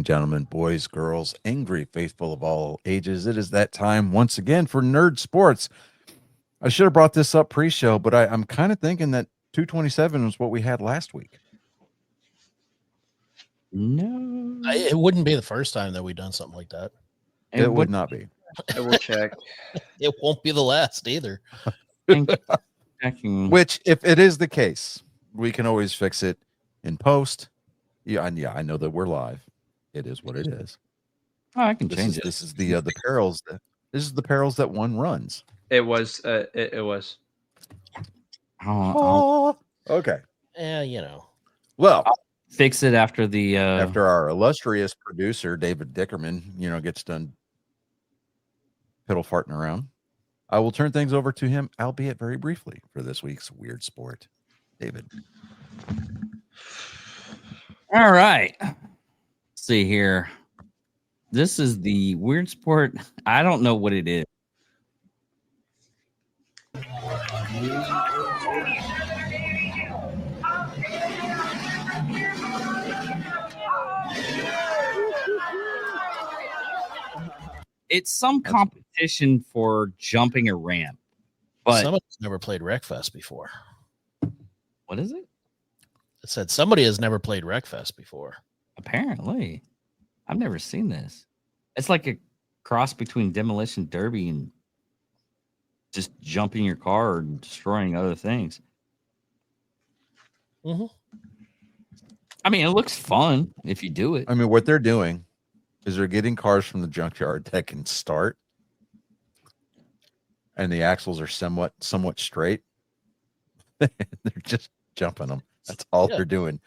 and gentlemen, boys, girls, angry faithful of all ages, it is that time once again for Nerd Sports. I should have brought this up pre-show, but I'm kind of thinking that 227 was what we had last week. No, It wouldn't be the first time that we've done something like that. It would not be. I will check. It won't be the last either. Which, if it is the case, we can always fix it in post. Yeah, I know that we're live. It is what it is. Oh, I can change it. This is the perils that this is the perils that one runs. It was. It was. Okay. Yeah, you know. Well, I'll fix it after the after our illustrious producer David Dickerman, gets done piddle farting around, I will turn things over to him, albeit very briefly, for this week's Weird Sport. David. All right. Let's see here. This is the Weird Sport. I don't know what it is. It's some competition for jumping a ramp. But Somebody's never played Wreckfest before. what is it? It said somebody has never played Wreckfest before. Apparently. I've never seen this. It's like a cross between Demolition Derby and just jumping your car or destroying other things. Mm-hmm. I mean, it looks fun if you do it. I mean, what they're doing is they're getting cars from the junkyard that can start, and the axles are somewhat straight. They're just jumping them. That's all they're doing.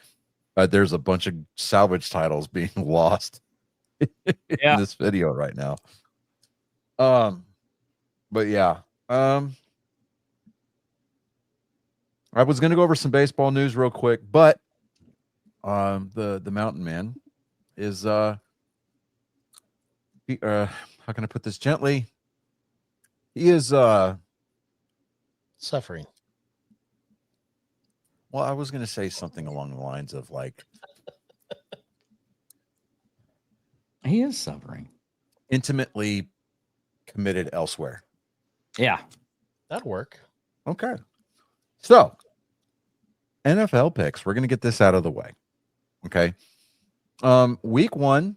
There's a bunch of salvage titles being lost in this video right now. But yeah. I was going to go over some baseball news real quick, but the Mountain Man is how can I put this gently? He is Suffering. Well, I was going to say something along the lines of like He is suffering. Intimately committed elsewhere. Yeah. That'd work. Okay. So, NFL picks. We're going to get this out of the way. Okay. Week 1.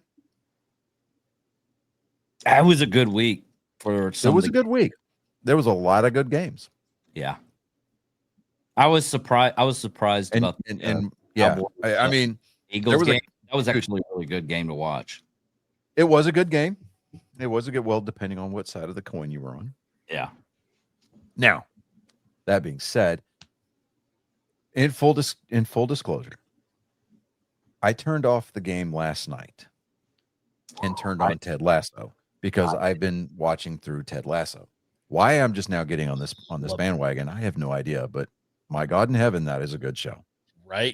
That was a good week for some. It was a good week. There was a lot of good games. Yeah. I was surprised about and yeah. I mean, Eagles game. That was actually a really good game to watch. It was a good game. It was a good, well, depending on what side of the coin you were on. Yeah. Now, that being said, in full disclosure, I turned off the game last night and turned on Ted Lasso because I've been watching through Ted Lasso. Why I'm just now getting on this bandwagon, I have no idea, but my God in heaven, that is a good show. Right?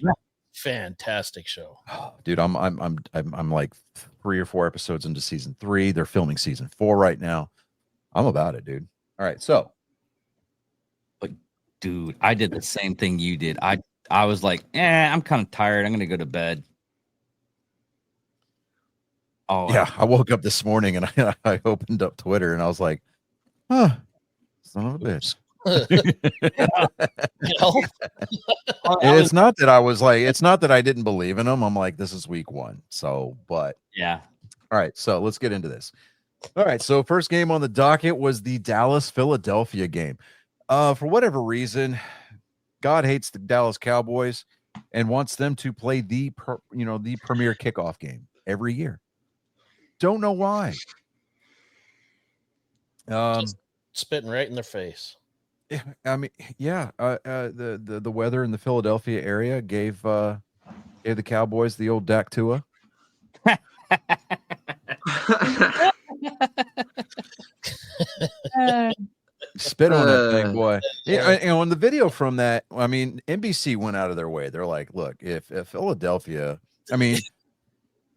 Fantastic show. Oh, dude, I'm like 3 or 4 episodes into season 3. They're filming season 4 right now. I'm about it, dude. All right, so, but dude, I did the same thing you did. I was like, I'm kind of tired. I'm gonna go to bed. Oh yeah, I woke up this morning and I opened up Twitter and I was like, son of a bitch. It's not that I was like, it's not that I didn't believe in them. I'm like, this is week 1. So, but yeah. All right, so let's get into this. All right, so first game on the docket was the Dallas-Philadelphia game. For whatever reason, God hates the Dallas Cowboys and wants them to play the premier kickoff game every year. Don't know why. Just spitting right in their face. I mean, yeah. The weather in the Philadelphia area gave the Cowboys the old Dak Tua. Spit on that thing, boy. Yeah, and on the video from that, I mean, NBC went out of their way. They're like, look, if Philadelphia, I mean,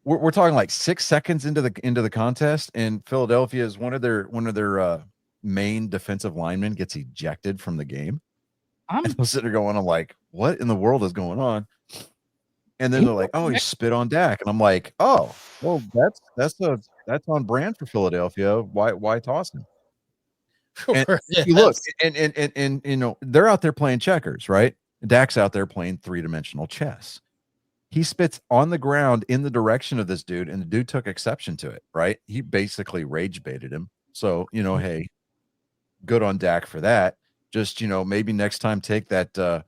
we're talking like 6 seconds into the contest, and Philadelphia is one of their main defensive linemen gets ejected from the game. I'm sitting there going, I'm like, what in the world is going on? And then they're like, "Oh, he spit on Dak," and I'm like, "Oh, well, that's on brand for Philadelphia. Why toss him?" And Yes. you look, and you know they're out there playing checkers, right? Dak's out there playing 3-dimensional chess. He spits on the ground in the direction of this dude, and the dude took exception to it, right? He basically rage baited him. So, you know, hey, good on Dak for that. Just, you know, maybe next time take that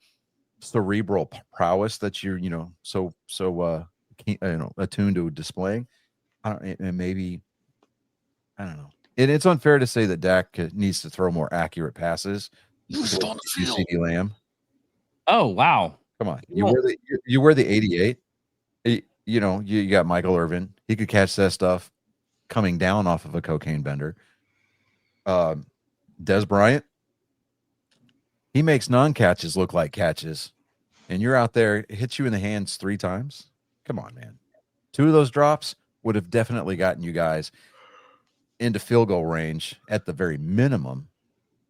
cerebral prowess that you're, you know, you know, attuned to displaying. I don't, and maybe, I don't know. It's unfair to say that Dak needs to throw more accurate passes. He was on the You field. CD Lamb. Oh wow. Come on. You know- You wear the 88. You know, you got Michael Irvin. He could catch that stuff coming down off of a cocaine bender. Des Bryant, he makes non-catches look like catches. And you're out there, it hits you in the hands 3 times. Come on, man. 2 of those drops would have definitely gotten you guys into field goal range at the very minimum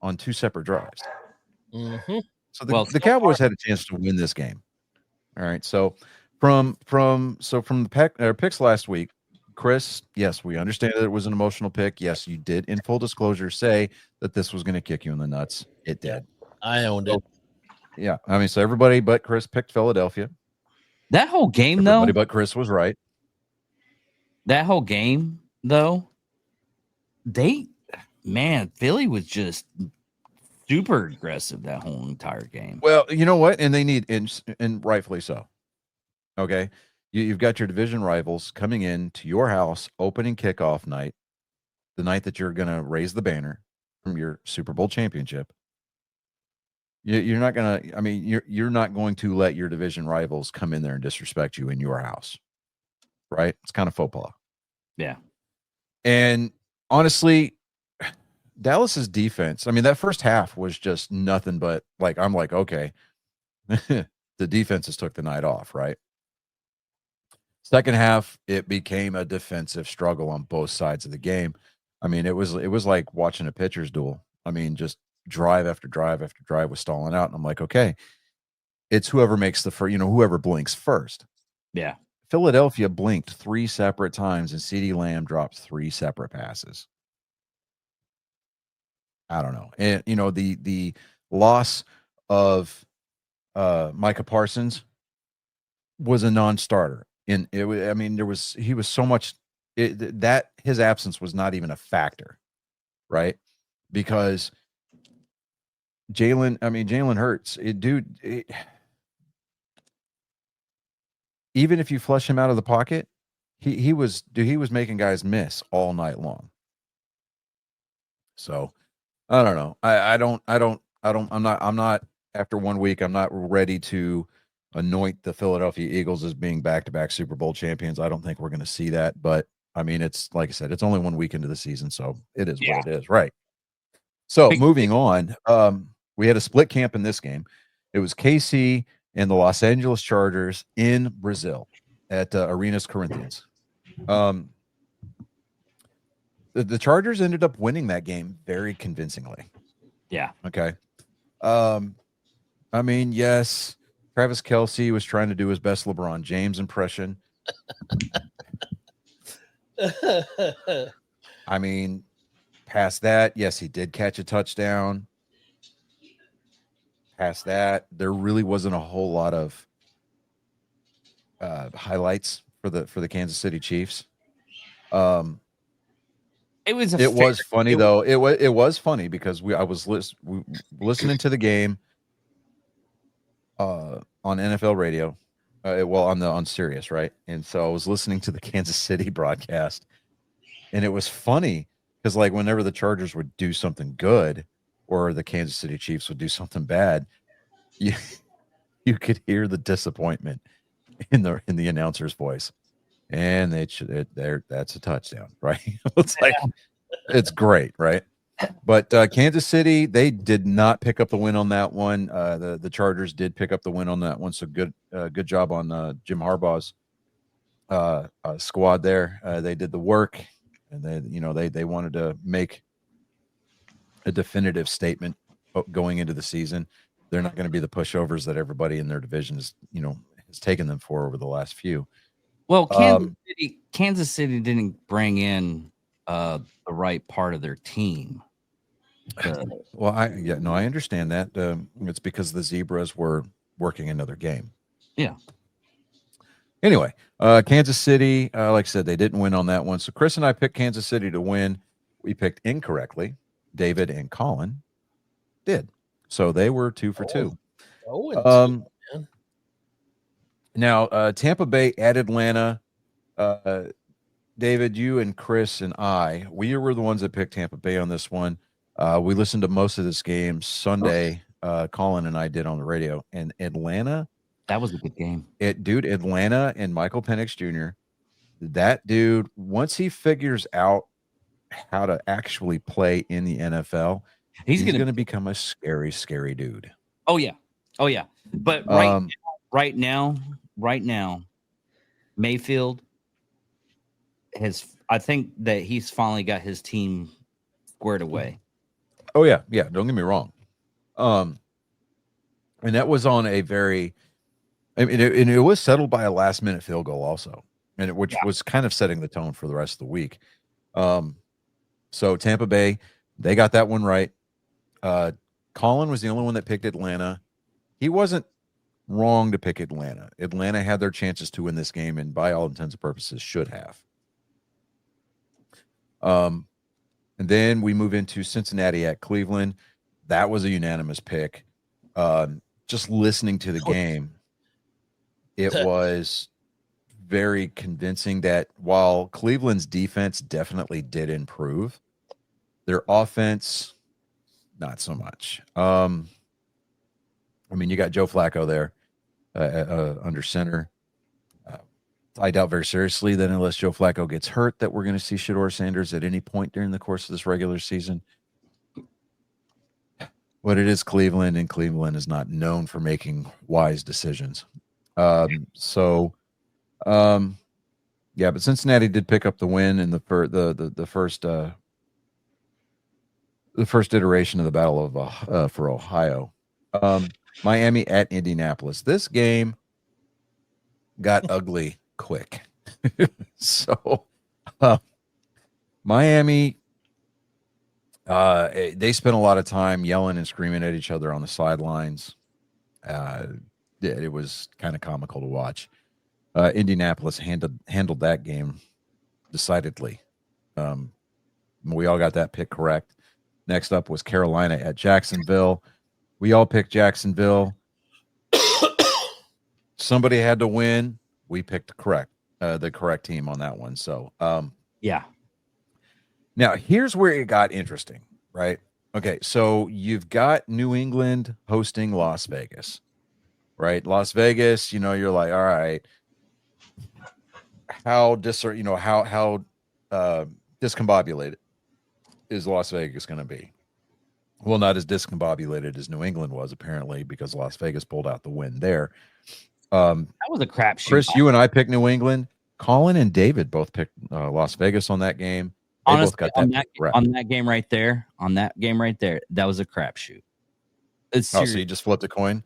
on 2 separate drives. Mm-hmm. So Well, the so Cowboys had a chance to win this game. All right. So from the picks last week, Chris, yes, we understand that it was an emotional pick. Yes, you did, in full disclosure, say that this was going to kick you in the nuts. It did. I owned it. Yeah. I mean, so everybody but Chris picked Philadelphia. That whole game Everybody though. but Chris was right. That whole game though. Philly was just super aggressive that whole entire game. Well, you know what? And they need, and rightfully so. Okay. You've got your division rivals coming in to your house, opening kickoff night, the night that you're going to raise the banner from your Super Bowl championship. You're not going to, I mean, you're not going to let your division rivals come in there and disrespect you in your house, right? It's kind of faux pas. Yeah. And honestly, Dallas's defense, I mean, that first half was just nothing but like, I'm like, okay, the defenses took the night off, right? Second half, it became a defensive struggle on both sides of the game. I mean, it was like watching a pitcher's duel. I mean, just drive after drive after drive was stalling out. And I'm like, okay, it's whoever makes the first, you know, whoever blinks first. Yeah. Philadelphia blinked 3 separate times, and CeeDee Lamb dropped 3 separate passes. I don't know. And, you know, the loss of Micah Parsons was a non-starter. And it was, I mean, he was so much that his absence was not even a factor, right? Because Jalen Hurts, even if you flush him out of the pocket, he was making guys miss all night long. So I don't know. I'm not after 1 week, I'm not ready to anoint the Philadelphia Eagles as being back-to-back Super Bowl champions. I don't think we're going to see that, but I mean, it's like I said, it's only 1 week into the season, so it is what it is, right? So moving on, we had a split camp in this game. It was KC and the Los Angeles Chargers in Brazil at Arenas Corinthians. The Chargers ended up winning that game very convincingly. Yeah. Okay. I mean, yes, Travis Kelce was trying to do his best LeBron James impression. I mean, past that, yes, he did catch a touchdown. Past that, there really wasn't a whole lot of highlights for the Kansas City Chiefs. It was funny though. It was funny because I was listening to the game on NFL radio, on Sirius, right? And so I was listening to the Kansas City broadcast, and it was funny because like whenever the Chargers would do something good or the Kansas City Chiefs would do something bad, you could hear the disappointment in the announcer's voice. And that's a touchdown, right? It's like it's great, right? But Kansas City, they did not pick up the win on that one. The Chargers did pick up the win on that one. So good job on Jim Harbaugh's squad there. They did the work, and they wanted to make a definitive statement going into the season. They're not going to be the pushovers that everybody in their division has it's taken them for over the last few. Well, Kansas City didn't bring in the right part of their team. Well, I understand that. It's because the Zebras were working another game. Yeah. Anyway, Kansas City, like I said, they didn't win on that one. So Chris and I picked Kansas City to win. We picked incorrectly. David and Colin did. So they were 2 for 2. Oh, Now, Tampa Bay at Atlanta. David, you and Chris and we were the ones that picked Tampa Bay on this one. We listened to most of this game Sunday. Colin and I did on the radio. And Atlanta. That was a good game. Atlanta and Michael Penix Jr., that dude, once he figures out how to actually play in the NFL, he's going to become a scary, scary dude. Oh, yeah. But right now, Mayfield I think that he's finally got his team squared away. Oh, yeah. Don't get me wrong. And that was on a very, it was settled by a last minute field goal also, which was kind of setting the tone for the rest of the week. So Tampa Bay, they got that one right. Colin was the only one that picked Atlanta. He wasn't wrong to pick Atlanta. Atlanta had their chances to win this game, and by all intents and purposes should have. And then we move into Cincinnati at Cleveland. That was a unanimous pick. Just listening to the game, it was very convincing that while Cleveland's defense definitely did improve, their offense, not so much. You got Joe Flacco there under center. I doubt very seriously that unless Joe Flacco gets hurt, that we're going to see Shedeur Sanders at any point during the course of this regular season. But it is Cleveland, and Cleveland is not known for making wise decisions. But Cincinnati did pick up the win in the first iteration of the Battle of for Ohio. Miami at Indianapolis. This game got ugly quick. So Miami, they spent a lot of time yelling and screaming at each other on the sidelines. It was kind of comical to watch. Indianapolis handled that game decidedly. We all got that pick correct. Next up was Carolina at Jacksonville. We all picked Jacksonville. Somebody had to win. We picked the correct team on that one. So, yeah. Now, here's where it got interesting, right? Okay, so you've got New England hosting Las Vegas, right? Las Vegas, you're like, all right, how discombobulated is Las Vegas going to be? Well, not as discombobulated as New England was, apparently, because Las Vegas pulled out the win there. That was a crapshoot. Chris, you and I picked New England. Colin and David both picked Las Vegas on that game. They Honestly, both got on that game right there, that was a crapshoot. So you just flipped a coin?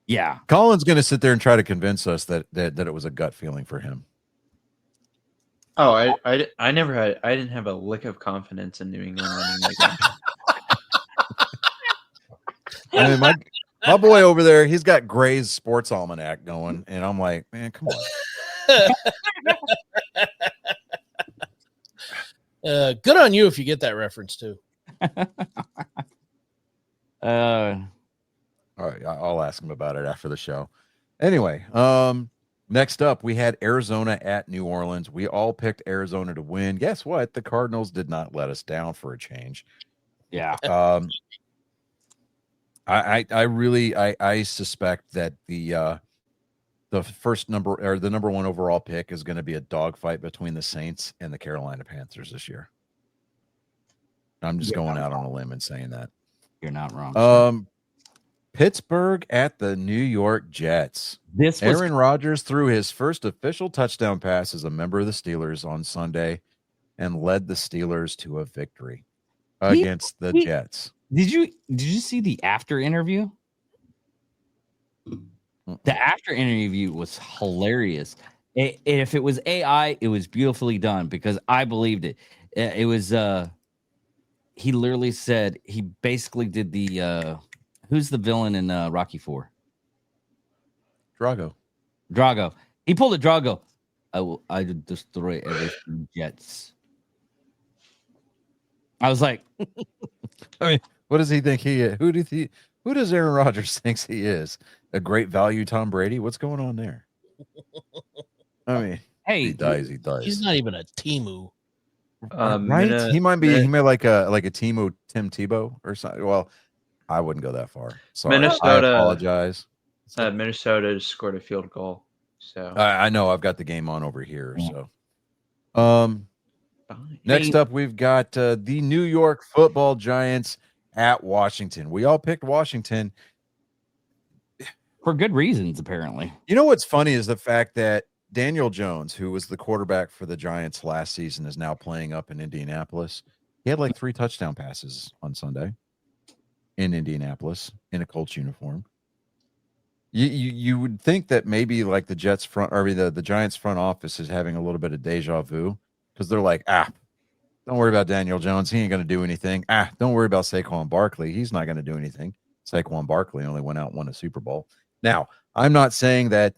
Yeah. Colin's going to sit there and try to convince us that it was a gut feeling for him. Oh, I didn't have a lick of confidence in New England winning that game. My boy over there, he's got Gray's Sports Almanac going, and I'm like, man, come on. Good on you if you get that reference too. All right, I'll ask him about it after the show. Anyway, next up, we had Arizona at New Orleans. We all picked Arizona to win. Guess what? The Cardinals did not let us down for a change. Yeah. I suspect that the first number or the number one overall pick is going to be a dogfight between the Saints and the Carolina Panthers this year. I'm just going out on a limb and saying that. You're not wrong. Pittsburgh at the New York Jets. Aaron Rodgers threw his first official touchdown pass as a member of the Steelers on Sunday and led the Steelers to a victory against the Jets. Did you see the after interview? The after interview was hilarious. If it was AI, it was beautifully done because I believed it. It was he literally said he basically did the who's the villain in Rocky 4? Drago. Drago. He pulled a Drago. I would destroy everything jets. I was like, I mean, what does he think he is? Who does Aaron Rodgers thinks he is? A great value Tom Brady? What's going on there? I mean, hey, he dies. He's not even a Timu. Right? He might like a Tim Tebow or something. Well, I wouldn't go that far. Sorry. I Minnesota- apologize. Minnesota just scored a field goal. So I know I've got the game on over here. Yeah. So fine. next up we've got the New York Football Giants at Washington. We all picked Washington. for good reasons, apparently. You know what's funny is the fact that Daniel Jones, who was the quarterback for the Giants last season, is now playing up in Indianapolis. He had like 3 touchdown passes on Sunday in Indianapolis in a Colts uniform. You would think that maybe like the Jets front or the Giants front office is having a little bit of deja vu because they're like, don't worry about Daniel Jones. He ain't going to do anything. Don't worry about Saquon Barkley. He's not going to do anything. Saquon Barkley only went out and won a Super Bowl. Now, I'm not saying that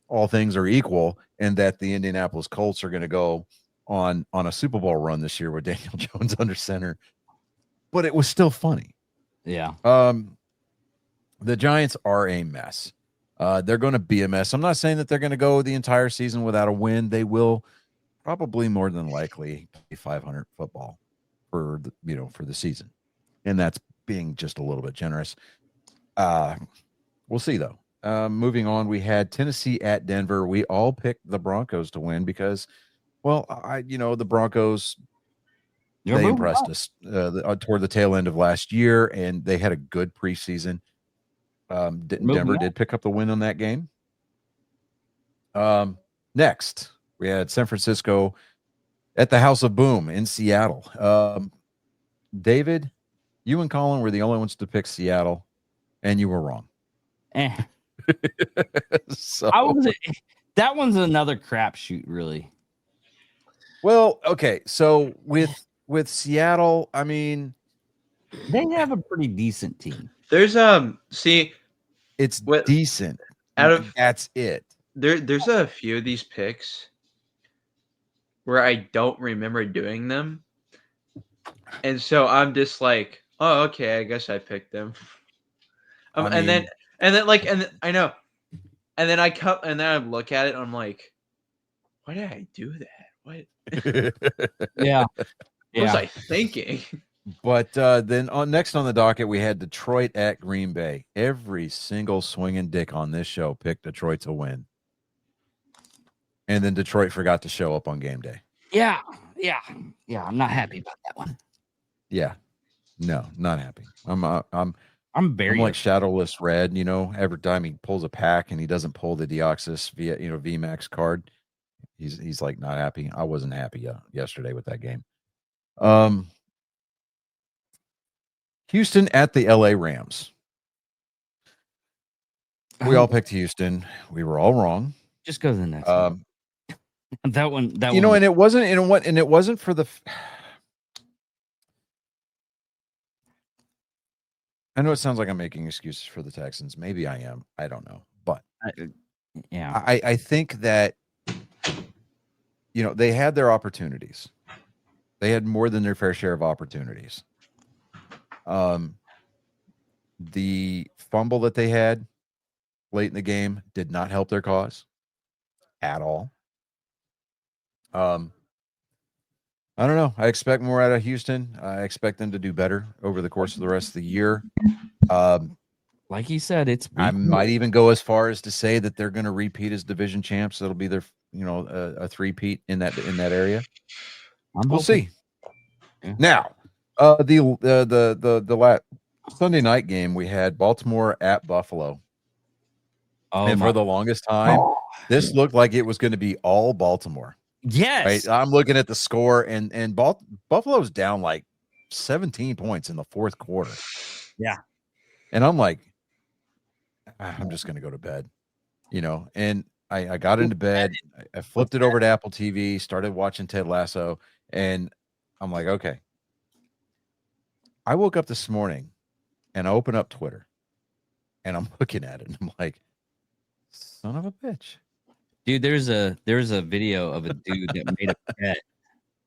all things are equal and that the Indianapolis Colts are going to go on a Super Bowl run this year with Daniel Jones under center, but it was still funny. Yeah. The Giants are a mess. They're going to be a mess. I'm not saying that they're going to go the entire season without a win. They will probably more than likely play 500 football for the season, and that's being just a little bit generous. We'll see though. Moving on, we had Tennessee at Denver. We all picked the Broncos to win because, well, the Broncos, they impressed us toward the tail end of last year, and they had a good preseason. Denver did pick up the win on that game. Next, we had San Francisco at the House of Boom in Seattle. David, you and Colin were the only ones to pick Seattle, and you were wrong. So that one's another crapshoot, really. Well, okay. So with Seattle, I mean, they have a pretty decent team. There's it's What- decent. That's it. there's a few of these picks where I don't remember doing them, and so I'm just like, oh, okay, I guess I picked them. And then I know, and then I look at it and I'm like, why did I do that? What Yeah. was I thinking? But then next on the docket, we had Detroit at Green Bay. Every single swinging dick on this show picked Detroit to win. And then Detroit forgot to show up on game day. Yeah. I'm not happy about that one. Yeah. No, not happy. I'm very like Shadowless Red, every time he pulls a pack and he doesn't pull the Deoxys VMAX card, he's like not happy. I wasn't happy yesterday with that game. Houston at the LA Rams. We all picked Houston. We were all wrong. Just go to the next one. That one, and it wasn't for the. I know it sounds like I'm making excuses for the Texans. Maybe I am. I don't know, but yeah, I think that they had their opportunities. They had more than their fair share of opportunities. The fumble that they had late in the game did not help their cause at all. I don't know. I expect more out of Houston. I expect them to do better over the course of the rest of the year. Like you said, I might even go as far as to say that they're going to repeat as division champs. That'll be their, a three-peat in that area. We'll see. Yeah. Now, the last Sunday night game, we had Baltimore at Buffalo. And for the longest time, this looked like it was going to be all Baltimore. Yes. Right. I'm looking at the score, and Buffalo's down like 17 points in the fourth quarter. Yeah. And I'm like, I'm just going to go to bed. and I got into bed. I flipped it over to Apple TV, started watching Ted Lasso, and I'm like, okay. I woke up this morning and I open up Twitter and I'm looking at it and I'm like, son of a bitch. Dude, there's a video of a dude that made a bet.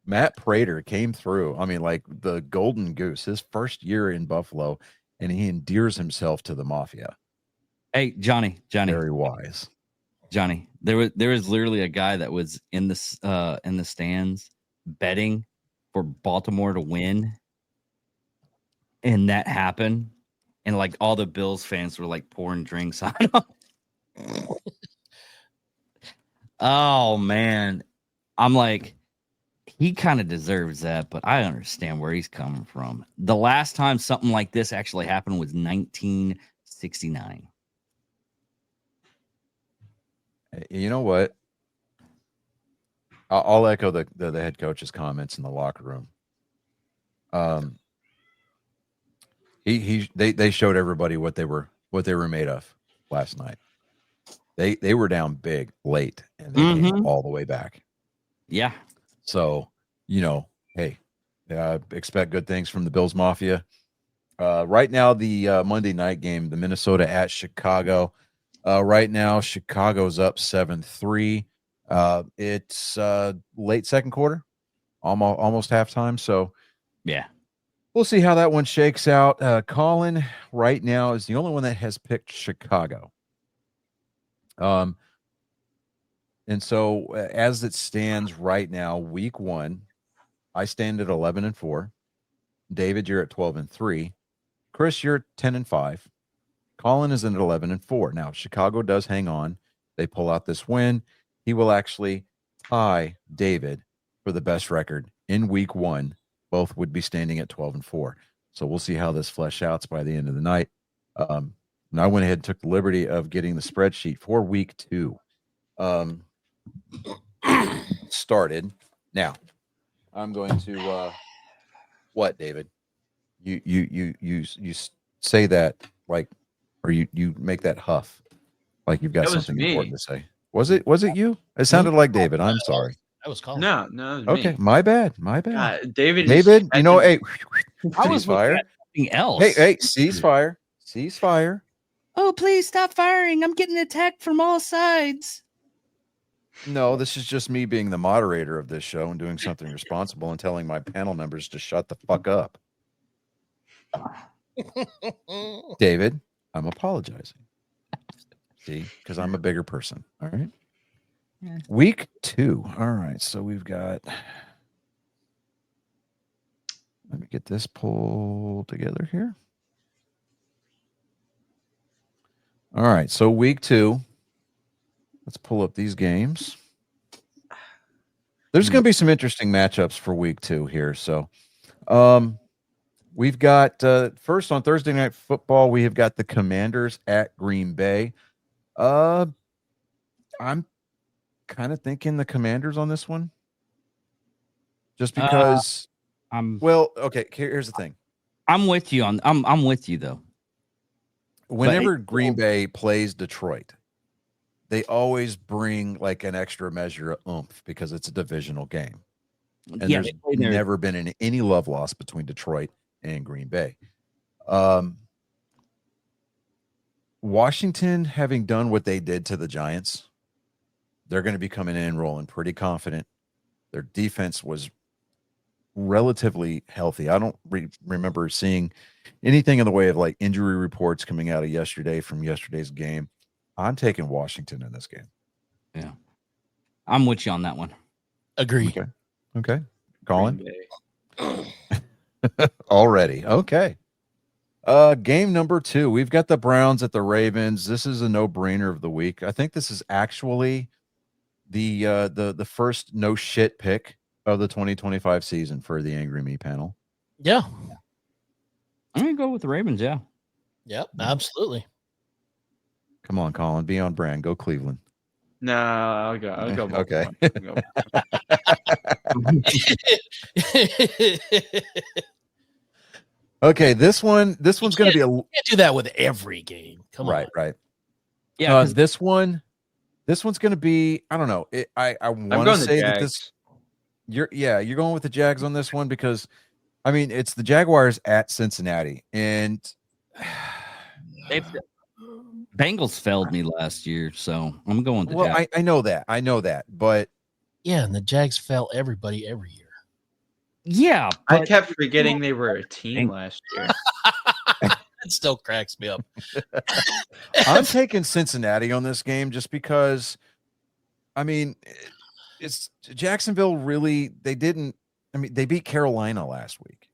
Matt Prater came through. I mean, like the golden goose, his first year in Buffalo, and he endears himself to the mafia. Hey, Johnny, Very wise. Johnny. There was literally a guy that was in the stands betting for Baltimore to win, and that happened, and like all the Bills fans were like pouring drinks on him. Oh man, I'm like, he kind of deserves that, but I understand where he's coming from. The last time something like this actually happened was 1969. You know what? I'll echo the head coach's comments in the locker room. They showed everybody what they were made of last night. They were down big late and they came all the way back. Yeah. So, hey, expect good things from the Bills Mafia. Right now, the Monday night game, the Minnesota at Chicago. Right now, Chicago's up 7-3. It's late second quarter, almost halftime. So, yeah, we'll see how that one shakes out. Colin right now is the only one that has picked Chicago. And so as it stands right now, week 1, I stand at 11-4. David, you're at 12-3. Chris, you're at 10-5. Colin is at 11-4. Now, Chicago does hang on. They pull out this win. He will actually tie David for the best record in week 1. Both would be standing at 12-4. So we'll see how this flesh out by the end of the night. And I went ahead and took the liberty of getting the spreadsheet for week 2 started. Now, I'm going to what, David? You say that like, or you make that huff like you've got something important to say. Was it you? It sounded like David. I'm sorry. I was calling. No, it was Okay, me. my bad. David, hey, I was ceasefire. something else. Hey, ceasefire. Oh, please stop firing. I'm getting attacked from all sides. No, this is just me being the moderator of this show and doing something responsible and telling my panel members to shut the fuck up. David, I'm apologizing. See, because I'm a bigger person. All right. Yeah. Week 2. All right. So we've got. Let me get this pulled together here. All right. So week 2. Let's pull up these games. There's going to be some interesting matchups for week 2 here. So we've got first on Thursday Night Football, we have got the Commanders at Green Bay. I'm kind of thinking the Commanders on this one. Just because okay, here's the thing. I'm with you on I'm with you though. Whenever Green Bay plays Detroit, they always bring like an extra measure of oomph because it's a divisional game. And there's never been any love lost between Detroit and Green Bay. Washington, having done what they did to the Giants, they're going to be coming in and rolling pretty confident. Their defense was relatively healthy. I don't remember seeing anything in the way of like injury reports coming out of yesterday from yesterday's game. I'm taking Washington in this game. Yeah. I'm with you on that one. Agree. Okay. Colin? Already. Okay. Game number 2. We've got the Browns at the Ravens. This is a no-brainer of the week. I think this is actually the first no shit pick of the 2025 season for the Angry Me panel. Yeah. I'm gonna go with the Ravens, yeah. Yep, absolutely. Come on, Colin. Be on brand. Go Cleveland. No, I'll go. Okay. Okay, this one's going to be You can't do that with every game. Come on. Right. Yeah. This one This one's going to be, I don't know. I I'm want to going the say that Jags. this, you're going with the Jags on this one because, I mean, it's the Jaguars at Cincinnati. And Bengals failed me last year, so I'm going with the well, Jags. I know that. I know that. But Yeah, and the Jags fail everybody every year. Yeah, I but kept forgetting they were a team Beng- last year. It still cracks me up. I'm taking Cincinnati on this game just because, I mean, it's Jacksonville really, they beat Carolina last week.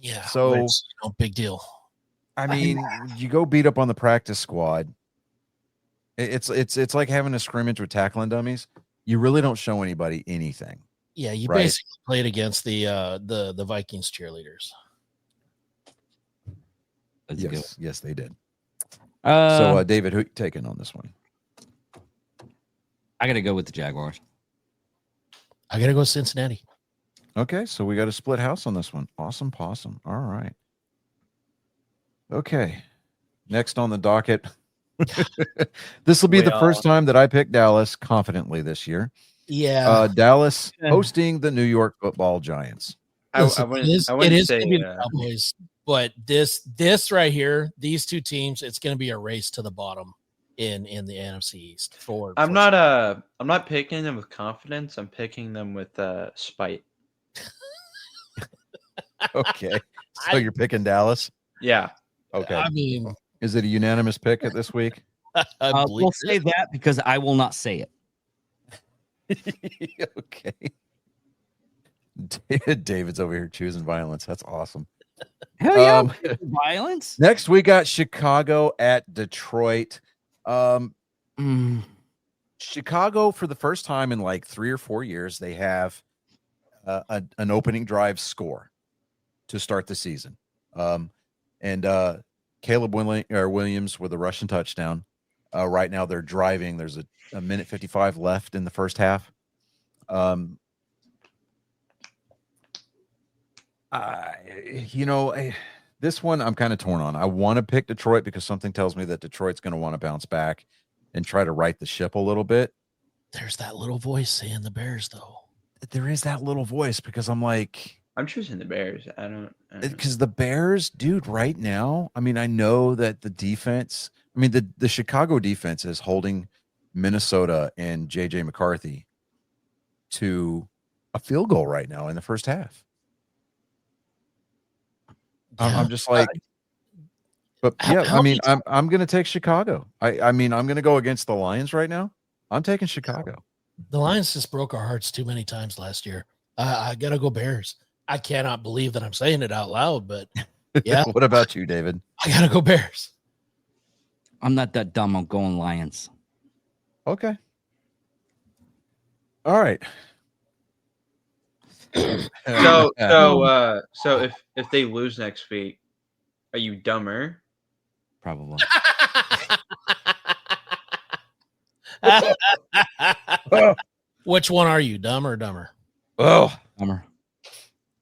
Yeah, So, which, big deal. I mean, you go beat up on the practice squad. It's like having a scrimmage with tackling dummies. You really don't show anybody anything. Yeah, you Right. basically played against the Vikings cheerleaders. Let's go. Yes, they did. So So, David, who you taking on this one? I got to go with the Jaguars. I gotta go Cincinnati. Okay, so we got a split house on this one. Awesome possum. All right. Okay. Next on the docket. This will be the first time that I picked Dallas confidently this year. Yeah, Dallas hosting the New York Football Giants. I listen, wouldn't it is say, gonna be the Cowboys, but this right here, these two teams, it's gonna be a race to the bottom in the NFC East. I'm not picking them with confidence. I'm picking them with spite. Okay. So you're picking Dallas? Yeah. Okay. I mean, Is it a unanimous pick at this week? I believe We'll say that because I will not say it. Okay. David's over here choosing violence. That's awesome. Hell yeah, Um, violence. Next, we got Chicago at Detroit. Chicago, for the first time in like 3 or 4 years, they have an opening drive score to start the season. And Caleb Williams with a Russian touchdown. Right now, they're driving. There's a minute 55 left in the first half. This one I'm kind of torn on. I want to pick Detroit because something tells me that Detroit's going to want to bounce back and try to right the ship a little bit. there's that little voice saying the Bears, though. There is that little voice because I'm like, I'm choosing the Bears. I don't because the Bears, dude, right now, I mean, I know that the defense, I mean, the Chicago defense is holding Minnesota and JJ McCarthy to a field goal right now in the first half. I'm just like, but yeah, How I mean, many I'm going to take Chicago. I mean, I'm going to go against the Lions right now. I'm taking Chicago. The Lions just broke our hearts too many times last year. I gotta go Bears. I cannot believe that I'm saying it out loud, but yeah, What about you, David? I gotta go Bears. I'm not that dumb. I'm going Lions. Okay. All right. So if they lose next week, are you dumber? Probably. Which one are you, dumb or dumber? Oh, Dumber.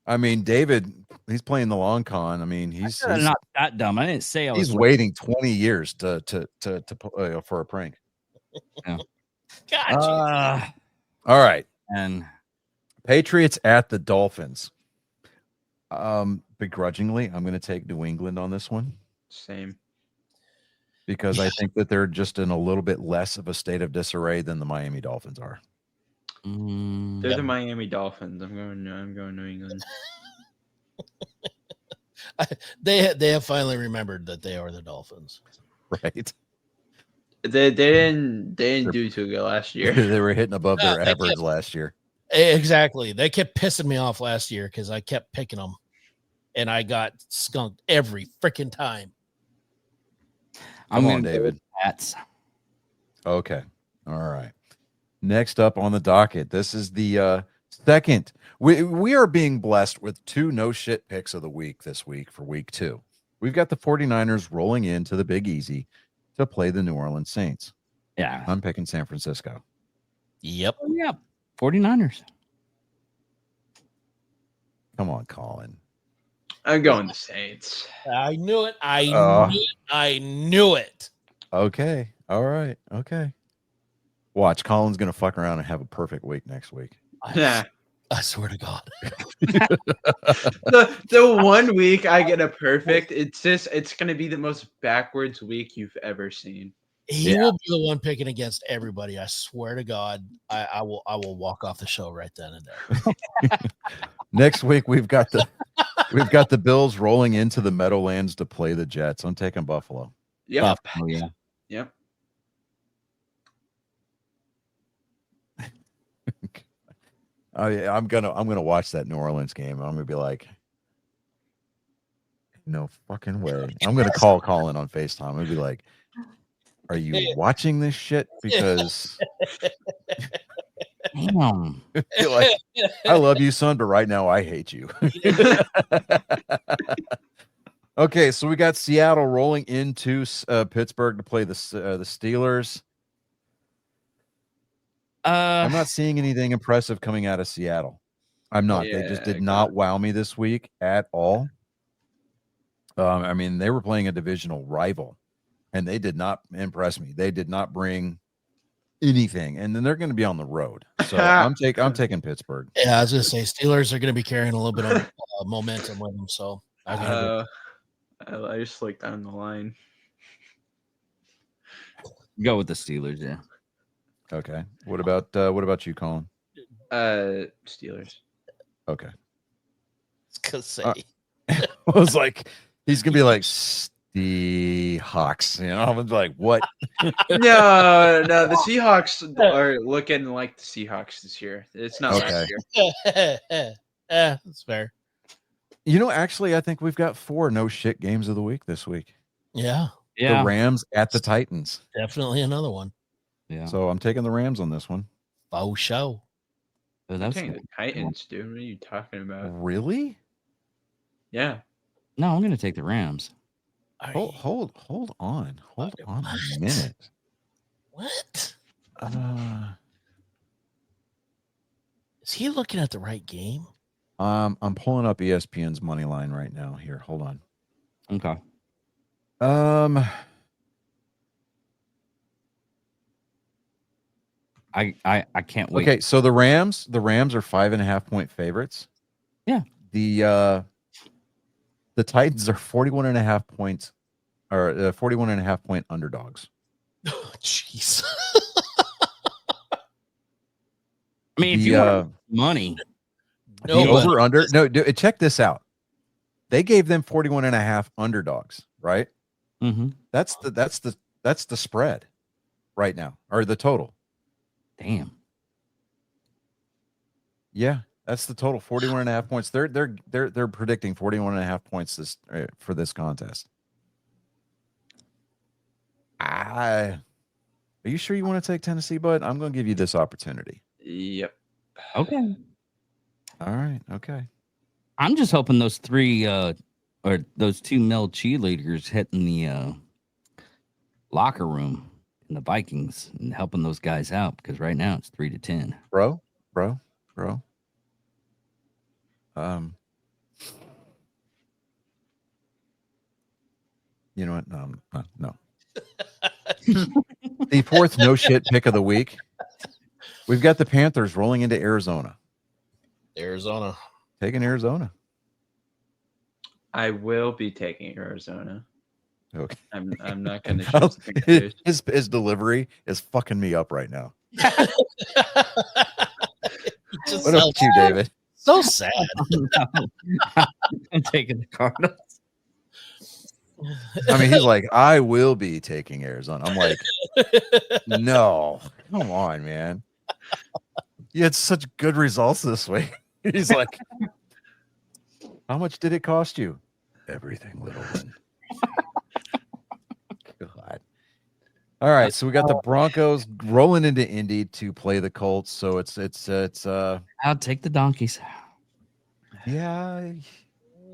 I mean, David, he's playing the long con. I mean, he's Not that dumb. I didn't say I was. he's waiting 20 years to for a prank. Gotcha. All right. And Patriots at the Dolphins. Begrudgingly, I'm going to take New England on this one Same. because I think that they're just in a little bit less of a state of disarray than the Miami Dolphins are. They're the Miami Dolphins. I'm going New England. They have finally remembered that they are the Dolphins. Right. They didn't do too good last year. They were hitting above their they average kept- last year. Exactly. They kept pissing me off last year because I kept picking them, and I got skunked every freaking time. Come on, gonna go David. with Pats. Okay. All right. Next up on the docket, this is the second. We are being blessed with 2 no shit picks of the week this week for week 2. We've got the 49ers rolling into the Big Easy to play the New Orleans Saints. Yeah. I'm picking San Francisco. Yep. Oh, yeah. 49ers. Come on, Colin. I'm going the Saints. I knew it. Oh. I knew it. Okay. All right. Okay. Watch, Colin's gonna fuck around and have a perfect week next week. Yeah. I swear to God. The 1 week I get a perfect, it's gonna be the most backwards week you've ever seen. He Yeah. will be the one picking against everybody. I swear to God. I will walk off the show right then and there. Next week we've got the Bills rolling into the Meadowlands to play the Jets. I'm taking Buffalo. Yep. Oh yeah. Yep. I'm gonna watch that New Orleans game. I'm gonna be like, no fucking way. I'm gonna call Colin on FaceTime. I'm gonna be like, are you watching this shit? Because Damn. you're like, I love you, son, but right now I hate you. Okay, so we got Seattle rolling into Pittsburgh to play the Steelers. I'm not seeing anything impressive coming out of Seattle. I'm not. They just Yeah, did not wow me this week at all. I mean, they were playing a divisional rival, and they did not impress me. They did not bring anything, and then they're going to be on the road. So I'm taking Pittsburgh. Yeah, I was gonna say Steelers are gonna be carrying a little bit of momentum with them. So I gotta I just looked down the line. Go with the Steelers, yeah. Okay. What about you, Colin? Steelers. Okay. go say I was like, he's gonna be like Hawks. You know, I was like, what? No, the Seahawks are looking like the Seahawks this year. It's not Okay. last year. that's fair. You know, actually, I think we've got 4 no shit games of the week this week. Yeah, Yeah. The Rams at the Titans. definitely another one. Yeah. So I'm taking the Rams on this one. Oh, show. So I'm that's taking the Titans, dude. What are you talking about? Really? Yeah. no, I'm gonna take the Rams. Hold on. Hold on a What? minute. What? Is he looking at the right game? I'm pulling up ESPN's money line right now. Here, hold on. Okay. I can't wait. Okay, so the Rams are 5.5 point favorites. Yeah. The Titans are 41.5 points, or 41.5 point underdogs. Oh, jeez. I mean, if The, you want money, No, the but- over under. No, check this out. They gave them 41.5 underdogs, right? mm-hmm. That's the spread right now, or the total. Damn. Yeah, that's the total. 41.5 points. They're predicting 41.5 points for this contest. Are you sure you want to take Tennessee, bud? I'm going to give you this opportunity. Yep. Okay. All right. Okay. I'm just hoping those 3 or those 2 male cheerleaders hitting the locker room in the Vikings and helping those guys out, because right now it's 3-10. Bro. You know what? No. The 4th no shit pick of the week. We've got the Panthers rolling into Arizona. Arizona. Taking Arizona. I will be taking Arizona. Okay. I'm not gonna choose the Panthers. His delivery is fucking me up right now. Just What about you, David? so sad. I'm taking the Cardinals. I mean, he's like, I will be taking Arizona. I'm like, no, come on, man. You had such good results this week. He's like, how much did it cost you? Everything, little one. God. All right, so we got the Broncos rolling into Indy to play the Colts. So it's I'll take the Donkeys. yeah.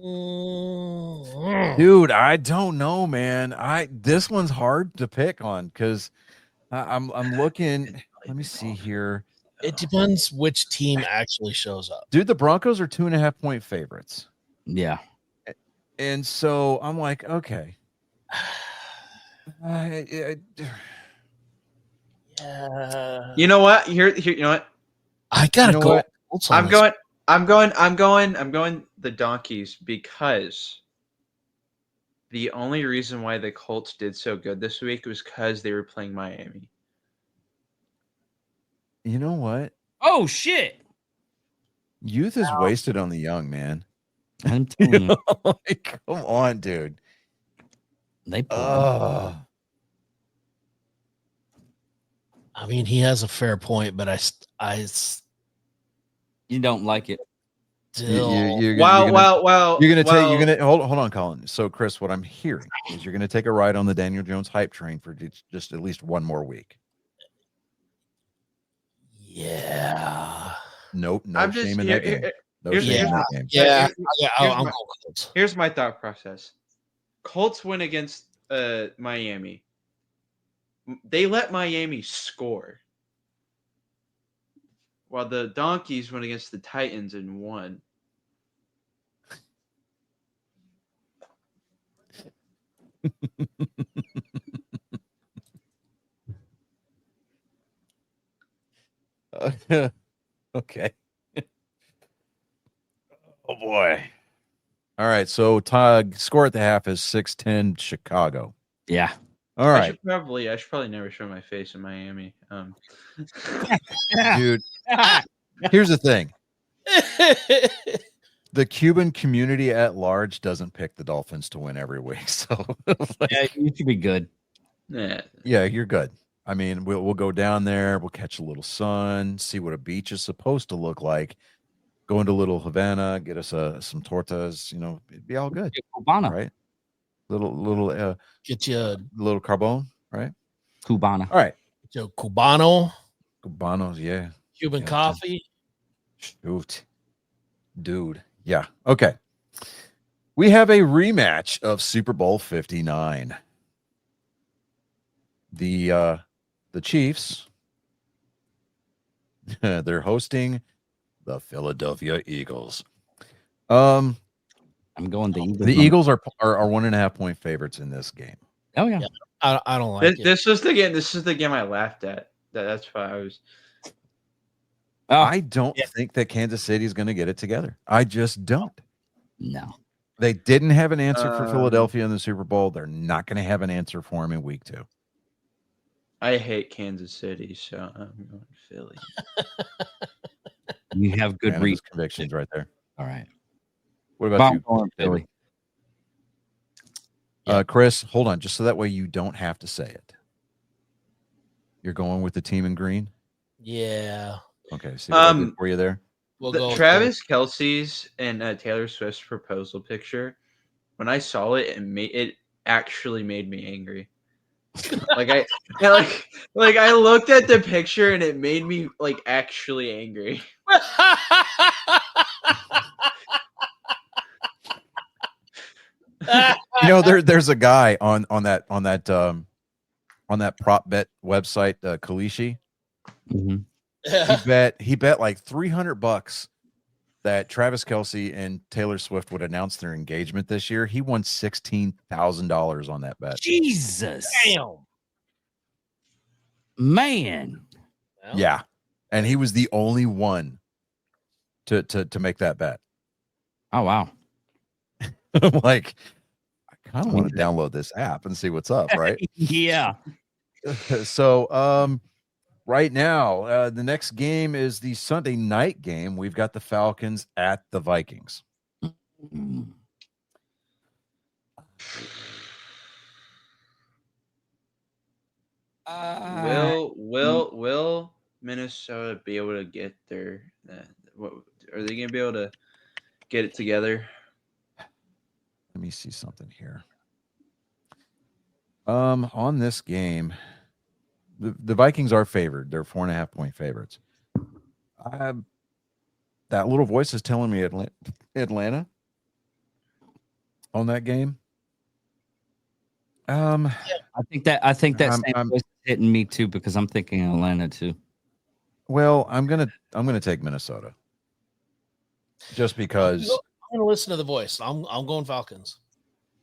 Mm. Dude, I don't know, man. This one's hard to pick on because I'm looking. Let me see here. It depends which team actually shows up. Dude, the Broncos are 2.5 point favorites. Yeah. And so I'm like, okay. Yeah. You know what? Here. You know what? I gotta You know go. what? Colts on I'm this. going the Donkeys because the only reason why the Colts did so good this week was because they were playing Miami. You know what? Oh shit! Youth is wasted on the young, man. I'm telling you, Like, come on, dude. they pulled. Ugh. I mean, he has a fair point, but I You don't like it. still. You're gonna Well, hold on, Colin. So, Chris, what I'm hearing is you're gonna take a ride on the Daniel Jones hype train for just at least one more week. Yeah. Nope, no I'm just shame in that game. No here's- shame in here's- that game. Yeah. Here's I'll my- go Colts. Here's my thought process. Colts win against Miami. They let Miami score. While the Donkeys went against the Titans and won. Okay. Oh boy. All right. So Todd score at the half is 6-10 Chicago. Yeah. All I right, should probably never show my face in Miami. dude. Here's the thing. The Cuban community at large doesn't pick the Dolphins to win every week. So like, Yeah, you should be good. Yeah. yeah, you're good. I mean, we'll go down there, we'll catch a little sun, see what a beach is supposed to look like. Go into Little Havana, get us some tortas, it'd be all good. Cubana. Right? Little Get you a carbone, right? Cubana. All right. Cubano, Cubanos, yeah. Cuban Yeah, coffee. Shoot. Dude. Yeah. Okay. We have a rematch of Super Bowl 59. The Chiefs, they're hosting the Philadelphia Eagles. I'm going the Eagles. The Eagles are 1.5 point favorites in this game. Oh yeah. I don't like it. This is the game. This is the game I laughed at. That's why I was. Oh I don't think that Kansas City is going to get it together. I just don't. no. They didn't have an answer for Philadelphia in the Super Bowl. They're not going to have an answer for him in week 2. I hate Kansas City, so I'm going Philly. You have good Man of his reason. convictions right there. All right. What about you, Going David? Philly. Chris, hold on, just so that way you don't have to say it. You're going with the team in green? Yeah. Okay, see what I did for you there? We'll The go with Travis Kelce's and Taylor Swift's proposal picture. When I saw it, it actually made me angry. I looked at the picture and it made me actually angry. There's a guy on that prop bet website, Kalishi. Mhm. He bet like $300 that Travis Kelce and Taylor Swift would announce their engagement this year. He won $16,000 on that bet. Jesus. Damn. Man. Well, Yeah, and he was the only one to make that bet. Oh wow. I'm like, I kind of want to download this app and see what's up, right? Yeah. So, right now, the next game is the Sunday night game. We've got the Falcons at the Vikings. Mm. Will Minnesota be able to get their? What are they going to be able to get it together? Let me see something here. On this game, the Vikings are favored. They're 4.5 point favorites. That little voice is telling me Atlanta on that game. I think that same I'm- voice is hitting me too because I'm thinking Atlanta too. Well, I'm gonna take Minnesota, just because. I'm gonna listen to the voice. I'm going Falcons.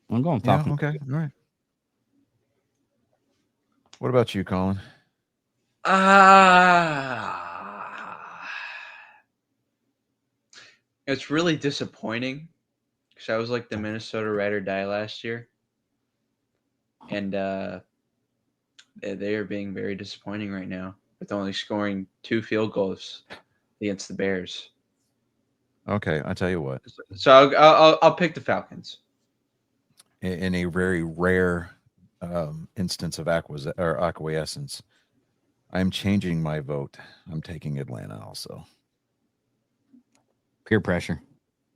I'm going Yeah. Falcons. Okay. All right. What about you, Colin? It's really disappointing because I was like the Minnesota ride or die last year, and they are being very disappointing right now with only scoring 2 field goals against the Bears. Okay, I tell you what. So I'll pick the Falcons. In a very rare instance of acquiescence, I'm changing my vote. I'm taking Atlanta also. Peer pressure.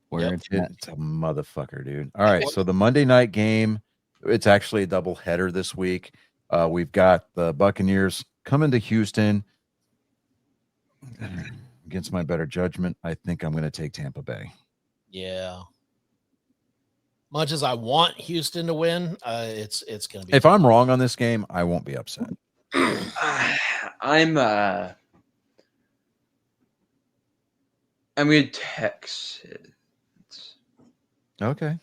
Where Yep. it's at. It's a motherfucker, dude. All right, so the Monday night game, it's actually a double header this week. We've got the Buccaneers coming to Houston. Against my better judgment, I think I'm going to take Tampa Bay. Yeah. Much as I want Houston to win, it's going to be. If I'm wrong on this game, I won't be upset. I'm going to Texans. Okay.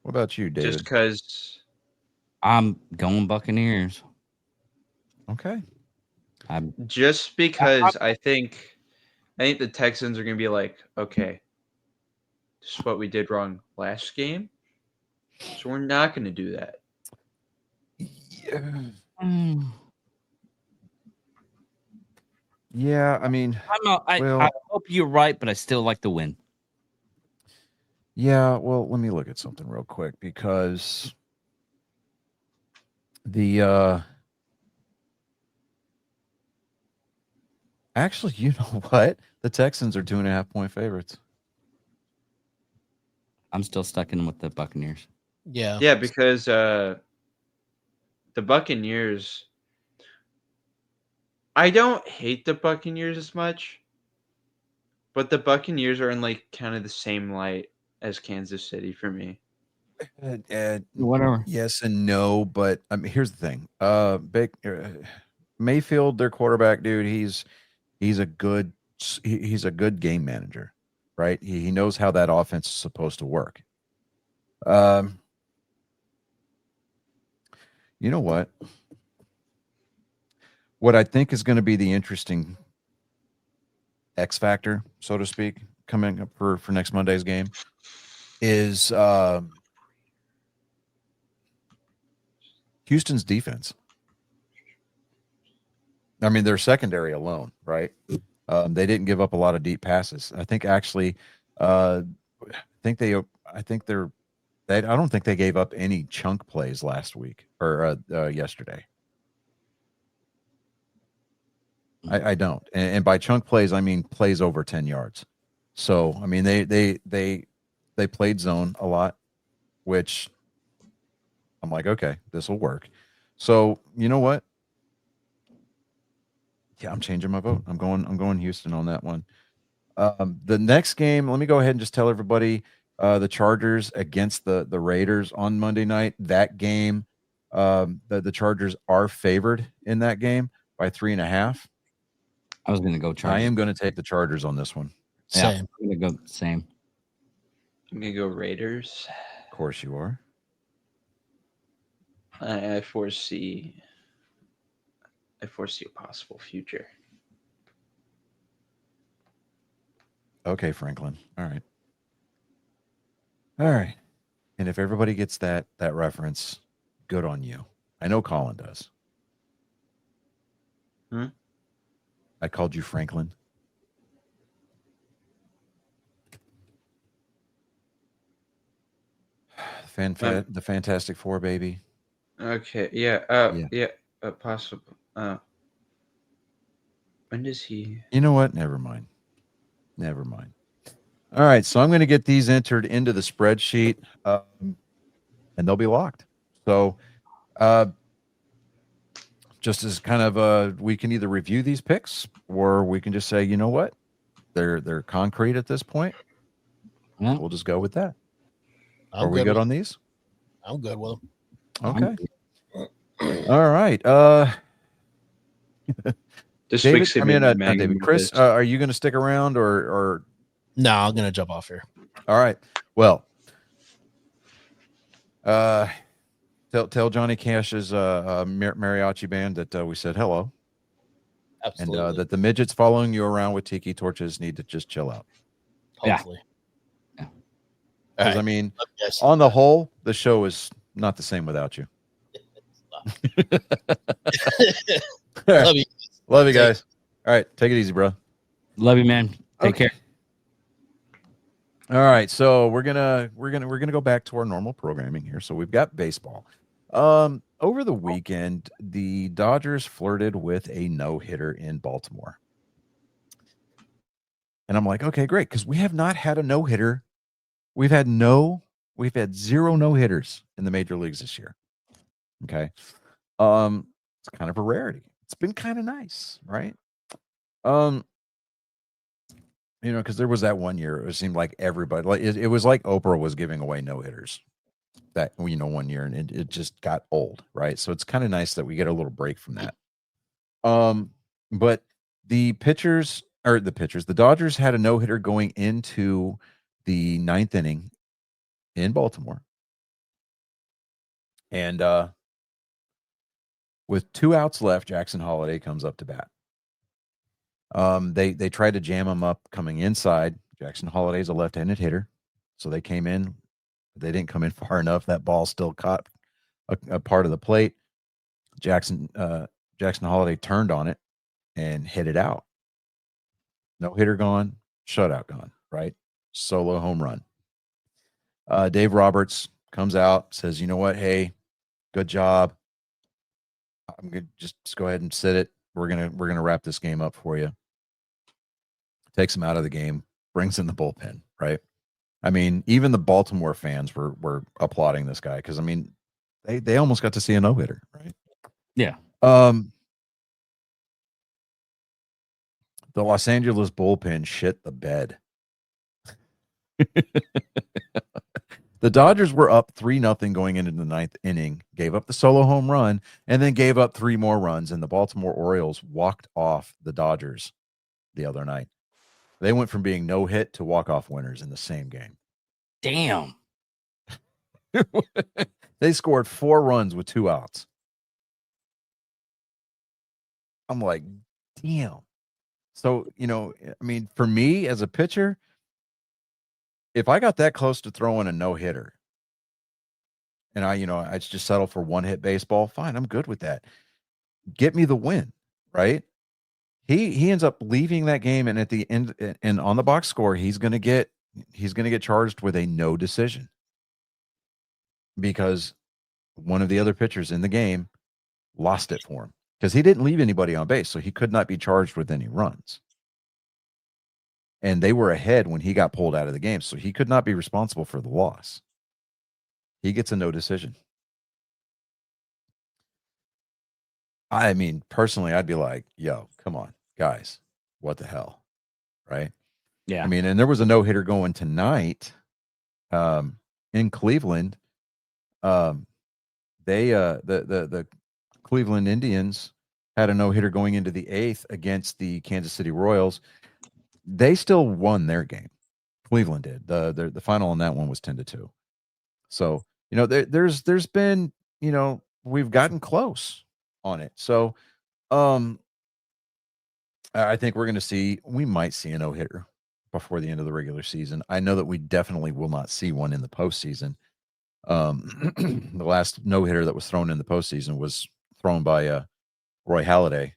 What about you, David? Just because. I'm going Buccaneers. Okay. Just because I think the Texans are going to be like, okay, this is what we did wrong last game, so we're not going to do that. Yeah, I mean, I hope you're right, but I still like the win. yeah, well, let me look at something real quick because the actually, you know what? The Texans are 2.5-point favorites. I'm still stuck in with the Buccaneers. Yeah. Yeah, because the Buccaneers, I don't hate the Buccaneers as much, but the Buccaneers are in like kind of the same light as Kansas City for me. Whatever. Yes and no, but I mean, here's the thing. Mayfield, their quarterback, dude, he's a good game manager, right? He knows how that offense is supposed to work. You know what? What I think is going to be the interesting X factor, so to speak, coming up for next Monday's game is Houston's defense. I mean, their secondary alone, right? They didn't give up a lot of deep passes. I think actually, I don't think they gave up any chunk plays last week or yesterday. I don't, and by chunk plays I mean plays over 10 yards. So I mean they played zone a lot, which I'm like, okay, this will work. So you know what? Yeah, I'm changing my vote. I'm going Houston on that one. The next game, let me go ahead and just tell everybody the Chargers against the Raiders on Monday night. That game, the Chargers are favored in that game by 3.5. I was going to go Chargers. I am going to take the Chargers on this one. Yeah, Same. I'm going to go same. I'm going to go Raiders. Of course you are. I foresee a possible future. Okay, Franklin. All right. All right. And if everybody gets that reference, good on you. I know Colin does. I called you Franklin. The Fantastic Four, baby. Okay. Yeah. Possible. When does he? You know what? Never mind. All right. So I'm going to get these entered into the spreadsheet, and they'll be locked. So, just as kind of we can either review these picks or we can just say, you know what, they're concrete at this point. Yeah. We'll just go with that. I'm Are we good on these? I'm good with them. Okay. All right. This David, week's I mean, not not David. Chris, are you going to stick around or? No, I'm gonna jump off here. All right. Well, tell Johnny Cash's mariachi band that we said hello. Absolutely. that the midgets following you around with tiki torches need to just chill out. Yeah. Hopefully. Yeah. All Because right. I mean, Yes. on the whole, the show is not the same without you. Love you. Love you Take- guys. All right, take it easy, bro. Love you, man. Take Okay. care. All right, so we're gonna go back to our normal programming here. So we've got baseball. Over the weekend, the Dodgers flirted with a no-hitter in Baltimore. And I'm like, okay, great, because we have not had a no-hitter. We've had 0 no-hitters in the major leagues this year. Okay. It's kind of a rarity. It's been kind of nice, right? Because there was that one year, it seemed like everybody, like it was like Oprah was giving away no-hitters that, 1 year, and it just got old, right? So it's kind of nice that we get a little break from that. But the Dodgers had a no-hitter going into the 9th inning in Baltimore. And with 2 outs left, Jackson Holliday comes up to bat. They tried to jam him up coming inside. Jackson Holliday is a left-handed hitter, so they came in. They didn't come in far enough. That ball still caught a part of the plate. Jackson Holliday turned on it and hit it out. No hitter gone, shutout gone, right? Solo home run. Dave Roberts comes out, says, "You know what? Hey, good job. I'm gonna just go ahead and sit it. We're gonna wrap this game up for you." Takes him out of the game, brings in the bullpen, right? I mean, even the Baltimore fans were applauding this guy because, I mean, they almost got to see a no-hitter, right? Yeah. The Los Angeles bullpen shit the bed. The Dodgers were up 3-0 going into the 9th inning, gave up the solo home run, and then gave up 3 more runs, and the Baltimore Orioles walked off the Dodgers the other night. They went from being no hit to walk-off winners in the same game. Damn. They scored 4 runs with 2 outs. I'm like, damn. So, I mean, for me as a pitcher, if I got that close to throwing a no-hitter and I just settle for 1-hit baseball, fine, I'm good with that. Get me the win, right? He ends up leaving that game, and at the end, and on the box score, he's going to get charged with a no decision because one of the other pitchers in the game lost it for him because he didn't leave anybody on base, so he could not be charged with any runs. And they were ahead when he got pulled out of the game, so he could not be responsible for the loss. He gets a no decision. I mean, personally, I'd be like, yo, come on, guys, what the hell, right? Yeah. I mean, and there was a no-hitter going tonight in Cleveland. The Cleveland Indians had a no-hitter going into the 8th against the Kansas City Royals. They still won their game. Cleveland did. The final on that one was 10-2. So, there's been, we've gotten close on it. So, I think we might see a no-hitter before the end of the regular season. I know that we definitely will not see one in the postseason. The last no-hitter that was thrown in the postseason was thrown by Roy Halladay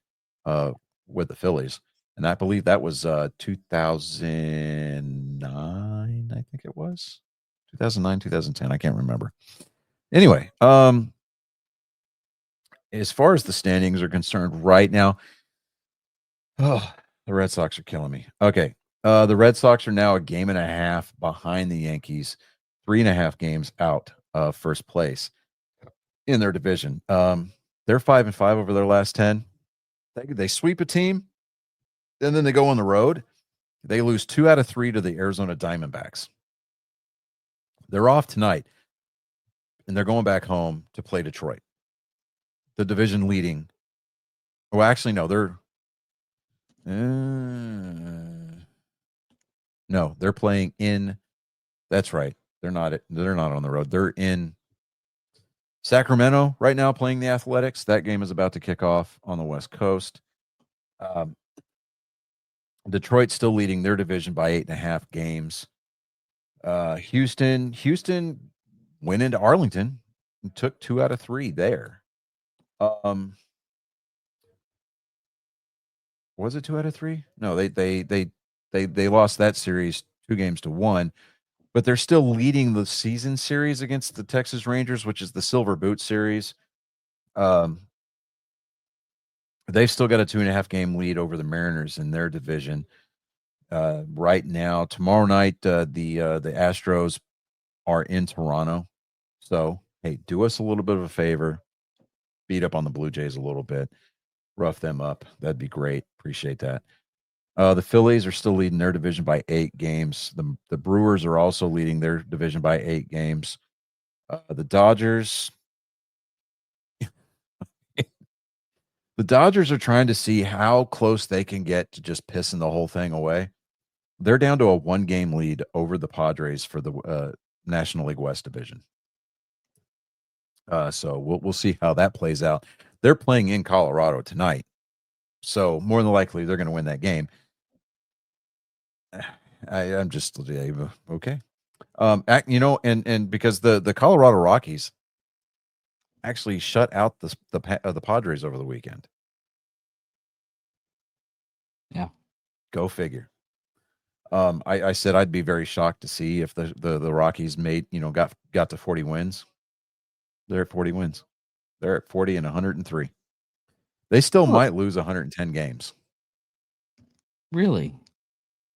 with the Phillies. And I believe that was 2009, I think it was. 2009, 2010. I can't remember. Anyway, as far as the standings are concerned right now, the Red Sox are killing me. Okay. The Red Sox are now a game and a half behind the Yankees, 3.5 games out of first place in their division. They're 5-5 over their last 10. They sweep a team, and then they go on the road. They lose 2 out of 3 to the Arizona Diamondbacks. They're off tonight, and they're going back home to play Detroit, the division leading. Well, actually, no, they're playing in. That's right. They're not on the road. They're in Sacramento right now playing the Athletics. That game is about to kick off on the West Coast. Um, Detroit's still leading their division by 8.5 games. Houston went into Arlington and took 2 out of 3 there. Was it 2 out of 3? No, they lost that series 2-1, but they're still leading the season series against the Texas Rangers, which is the Silver Boot Series. They've still got a 2.5 game lead over the Mariners in their division. Right now, tomorrow night, the Astros are in Toronto. So, hey, do us a little bit of a favor. Beat up on the Blue Jays a little bit. Rough them up. That'd be great. Appreciate that. The Phillies are still leading their division by 8 games. The Brewers are also leading their division by 8 games. The Dodgers are trying to see how close they can get to just pissing the whole thing away. They're down to a 1-game lead over the Padres for the National League West division. So we'll see how that plays out. They're playing in Colorado tonight, so more than likely they're going to win that game. I'm just okay. And because the Colorado Rockies actually shut out the Padres over the weekend. Yeah, go figure. I said I'd be very shocked to see if the Rockies got to 40 wins. They're at 40 wins. They're at 40 and 103. They still might lose 110 games. Really?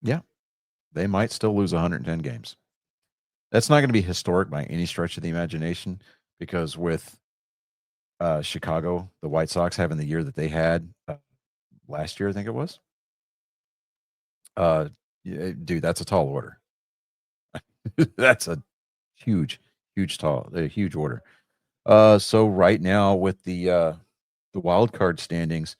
Yeah. They might still lose 110 games. That's not going to be historic by any stretch of the imagination, because with Chicago, the White Sox having the year that they had last year, I think it was. Dude, that's a tall order. That's a huge order. So right now with the wild card standings,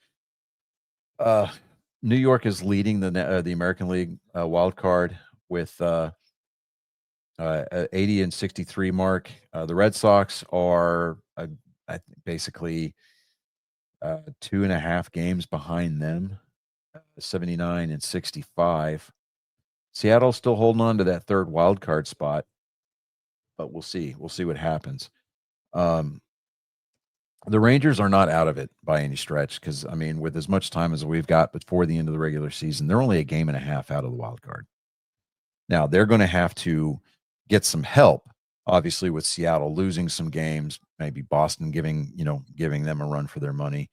New York is leading the American League wild card with 80 and 63 mark. The Red Sox are basically 2.5 games behind them, 79 and 65. Seattle's still holding on to that third wild card spot, but we'll see. We'll see what happens. The Rangers are not out of it by any stretch, because, I mean, with as much time as we've got before the end of the regular season, they're only 1.5 games out of the wild card. Now, they're going to have to get some help, obviously, with Seattle losing some games, maybe Boston giving them a run for their money,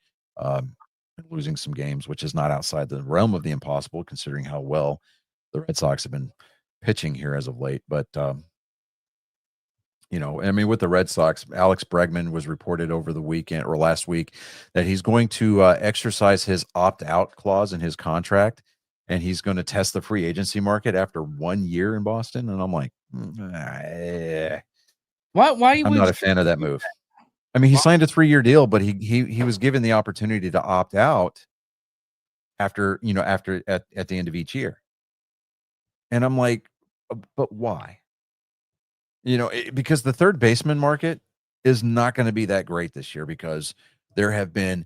losing some games, which is not outside the realm of the impossible, considering how well the Red Sox have been pitching here as of late. But with the Red Sox, Alex Bregman was reported over the weekend or last week that he's going to exercise his opt-out clause in his contract, and he's going to test the free agency market after 1 year in Boston. And I'm like, why? I'm not a fan of that move. I mean, he signed a 3-year deal, but he was given the opportunity to opt out at the end of each year. And I'm like, but why? Because the third baseman market is not going to be that great this year, because there have been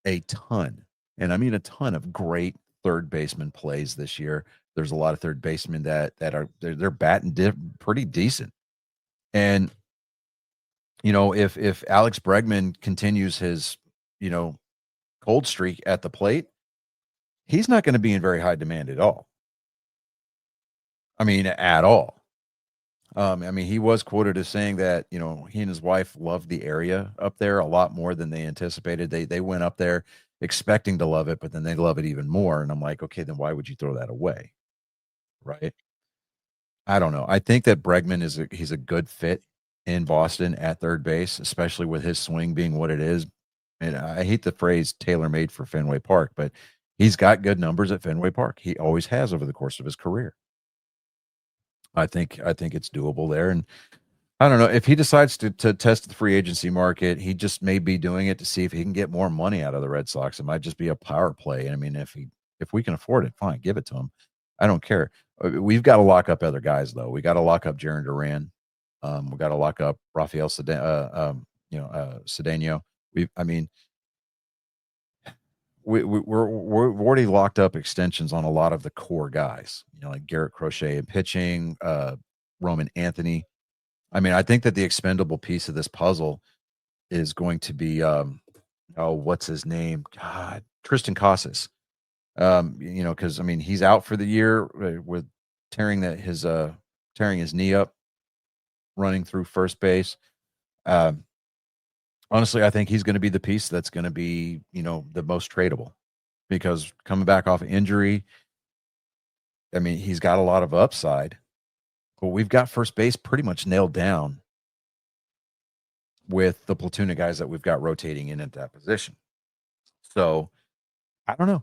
a ton, and I mean a ton, of great third baseman plays this year. There's a lot of third basemen that are they're batting pretty decent. And if Alex Bregman continues his cold streak at the plate, he's not going to be in very high demand at all. I mean, at all. He was quoted as saying that, he and his wife loved the area up there a lot more than they anticipated. They went up there expecting to love it, but then they love it even more. And I'm like, okay, then why would you throw that away? Right. I don't know. I think that Bregman he's a good fit in Boston at third base, especially with his swing being what it is. And I hate the phrase tailor-made for Fenway Park, but he's got good numbers at Fenway Park. He always has over the course of his career. I think it's doable there. And I don't know, if he decides to test the free agency market, he just may be doing it to see if he can get more money out of the Red Sox. It might just be a power play. I mean, if we can afford it, fine, give it to him. I don't care. We've got to lock up other guys, though. We got to lock up Jarren Duran. We got to lock up Rafael Cedeno. we've already locked up extensions on a lot of the core guys, like Garrett Crochet in pitching, Roman Anthony. I mean, I think that the expendable piece of this puzzle is going to be, what's his name? God, Tristan Casas. Because I mean, he's out for the year with tearing his knee up, running through first base. Honestly, I think he's going to be the piece that's going to be, the most tradable, because coming back off injury, I mean, he's got a lot of upside, but we've got first base pretty much nailed down with the platoon of guys that we've got rotating in at that position. So I don't know.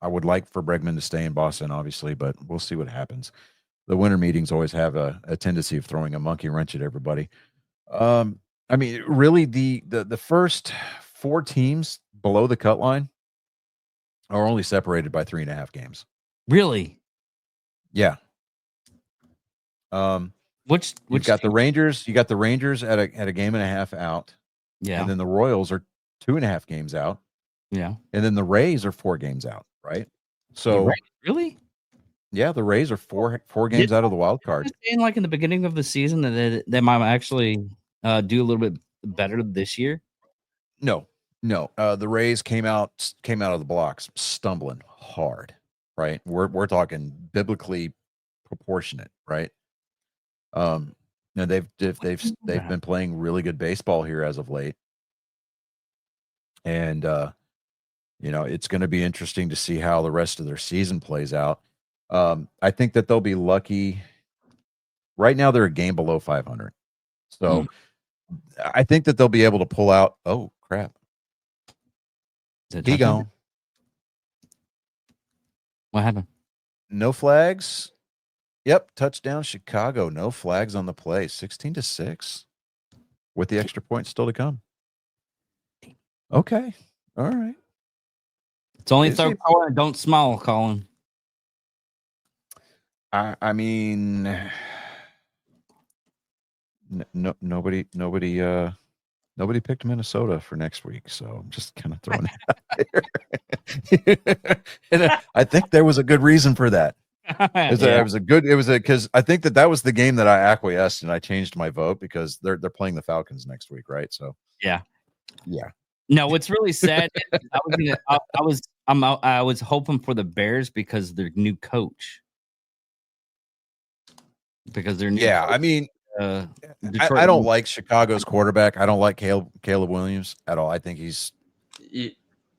I would like for Bregman to stay in Boston, obviously, but we'll see what happens. The winter meetings always have a tendency of throwing a monkey wrench at everybody. I mean, really, the first 4 teams below the cut line are only separated by 3.5 games. Really? Yeah. Which you got the Rangers? You got the Rangers at a game and a half out. Yeah. And then the Royals are 2.5 games out. Yeah. And then the Rays are 4 games out, right? So really? Yeah, the Rays are four games out of the wild card. Saying like in the beginning of the season that they might actually do a little bit better this year. No. The Rays came out of the blocks stumbling hard, right? We're talking biblically proportionate, right? Now they've been playing really good baseball here as of late, and it's going to be interesting to see how the rest of their season plays out. I think that they'll be lucky. Right now, they're a game below 500, so I think that they'll be able to pull out. Oh crap! He gone. What happened? No flags. Yep, touchdown Chicago. No flags on the play. 16-6, with the extra point still to come. Okay, all right. It's only third quarter. Don't smile, Colin. I mean, nobody picked Minnesota for next week, so I'm just kind of throwing it out there. And I think there was a good reason for that. Because I think that was the game that I acquiesced and I changed my vote because they're playing the Falcons next week, right? So yeah. No, what's really sad is I was hoping for the Bears because their new coach. Because they're new. Yeah, coach, I mean, Detroit I don't like Chicago's quarterback. I don't like Caleb Williams at all. I think he's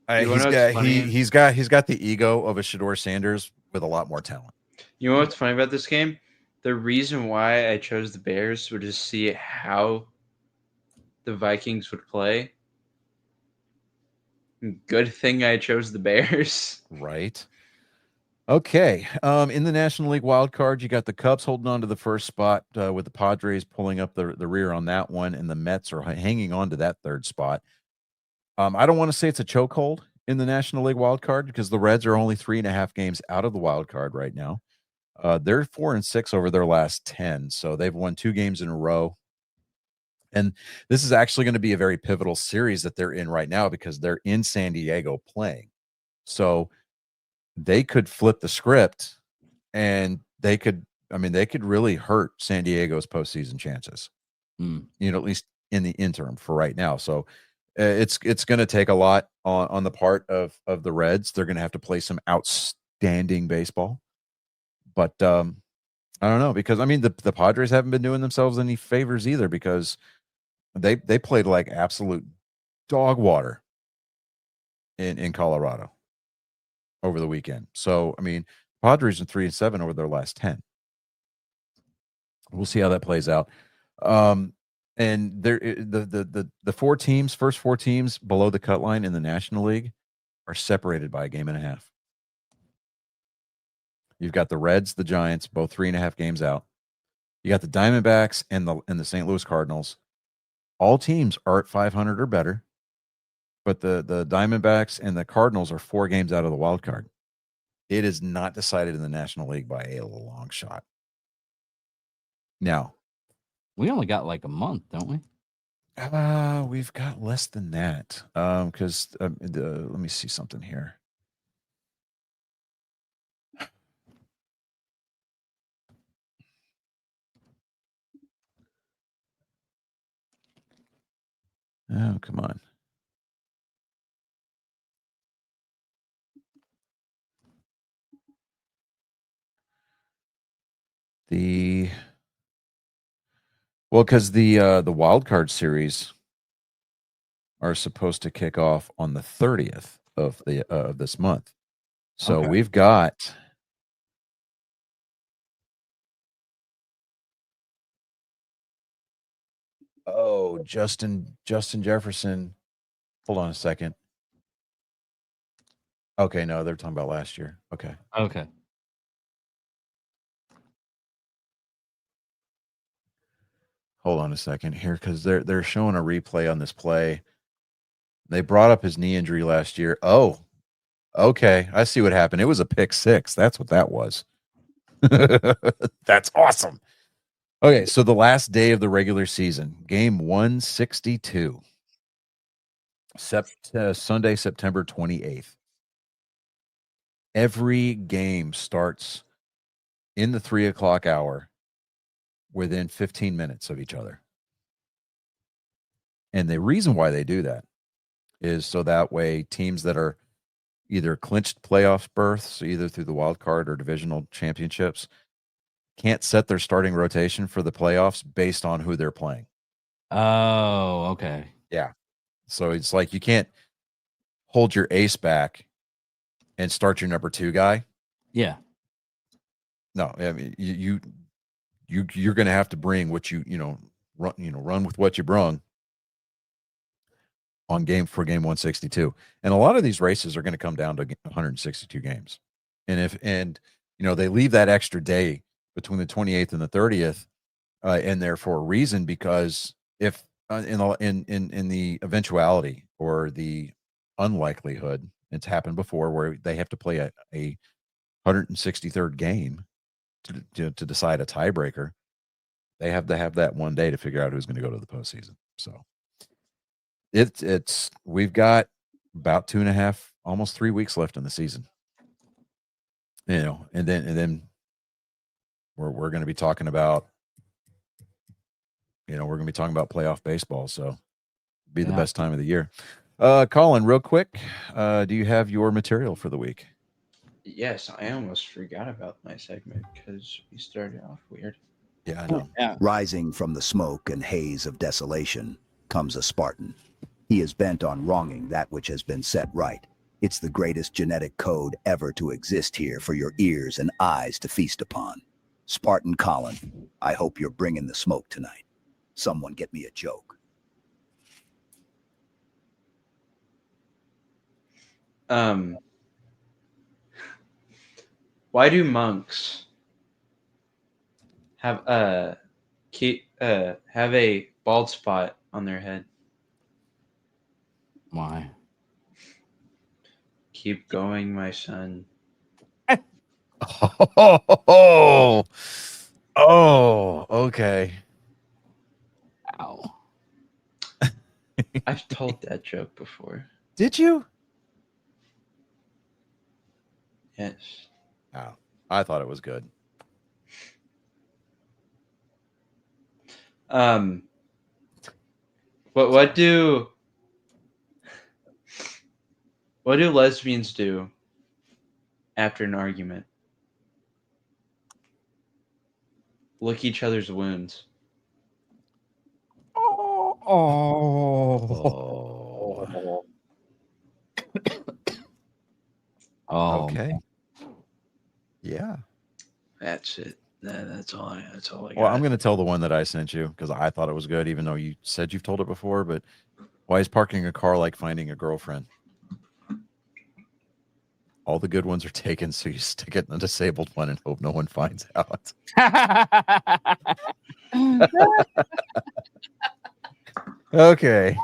got the ego of a Shedeur Sanders with a lot more talent. You know what's funny about this game? The reason why I chose the Bears was to see how the Vikings would play. Good thing I chose the Bears. Right. Okay. In the National League wild card, you got the Cubs holding on to the first spot with the Padres pulling up the rear on that one, and the Mets are hanging on to that third spot. I don't want to say it's a chokehold in the National League wild card because the Reds are only 3.5 games out of the wild card right now. They're 4-6 over their last 10, so they've won 2 games in a row. And this is actually going to be a very pivotal series that they're in right now because they're in San Diego playing. So they could flip the script and they could really hurt San Diego's postseason chances, at least in the interim for right now. So it's going to take a lot on the part of the Reds. They're going to have to play some outstanding baseball. But I don't know, because I mean the Padres haven't been doing themselves any favors either because they played like absolute dog water in Colorado over the weekend. So I mean, Padres are 3-7 over their last 10. We'll see how that plays out. And there the first four teams below the cut line in the National League are separated by a game and a half. You've got the Reds, the Giants, both 3.5 games out. You got the Diamondbacks and the St. Louis Cardinals. All teams are at 500 or better, but the Diamondbacks and the Cardinals are 4 games out of the wild card. It is not decided in the National League by a long shot. Now, we only got like a month, don't we? We've got less than that. Because let me see something here. Oh, come on. Because the wild card series are supposed to kick off on the 30th of this month. So Okay. we've got Justin Jefferson. Hold on a second. Okay, no, they're talking about last year. Okay. Okay. Hold on a second here, because they're showing a replay on this play. They brought up his knee injury last year. Oh, okay. I see what happened. It was a pick six. That's what that was. That's awesome. Okay, so the last day of the regular season, game 162, Sunday, September 28th. Every game starts in the 3 o'clock hour within 15 minutes of each other. And the reason why they do that is so that way teams that are either clinched playoff berths, either through the wild card or divisional championships, can't set their starting rotation for the playoffs based on who they're playing. Oh, okay. Yeah. So it's like you can't hold your ace back and start your number 2 guy. Yeah. No, I mean you're going to have to bring what run with what you brung on game 162. And a lot of these races are going to come down to 162 games. And they leave that extra day between the 28th and the 30th in there for a reason, because if in the eventuality or the unlikelihood, it's happened before where they have to play a 163rd game to decide a tiebreaker, they have to have that one day to figure out who's going to go to the postseason. So we've got about 2.5, almost 3 weeks left in the season. And then we're going to be talking about playoff baseball. So be the best time of the year. Colin, real quick, do you have your material for the week? Yes, I almost forgot about my segment because we started off weird. Yeah, I know. Yeah. Rising from the smoke and haze of desolation comes a Spartan. He is bent on wronging that which has been set right. It's the greatest genetic code ever to exist here for your ears and eyes to feast upon. Spartan Colin, I hope you're bringing the smoke tonight. Someone get me a joke. Why do monks have have a bald spot on their head? Why? Keep going, my son. Oh, okay. Ow. I've told that joke before. Did you? Yes. Oh, I thought it was good. What do lesbians do after an argument? Lick each other's wounds. Oh. Oh, Okay. Yeah. That's it. That's all I got. Well, I'm going to tell the one that I sent you because I thought it was good, even though you said you've told it before. But why is parking a car like finding a girlfriend? All the good ones are taken, so you stick it in a disabled one and hope no one finds out. Okay.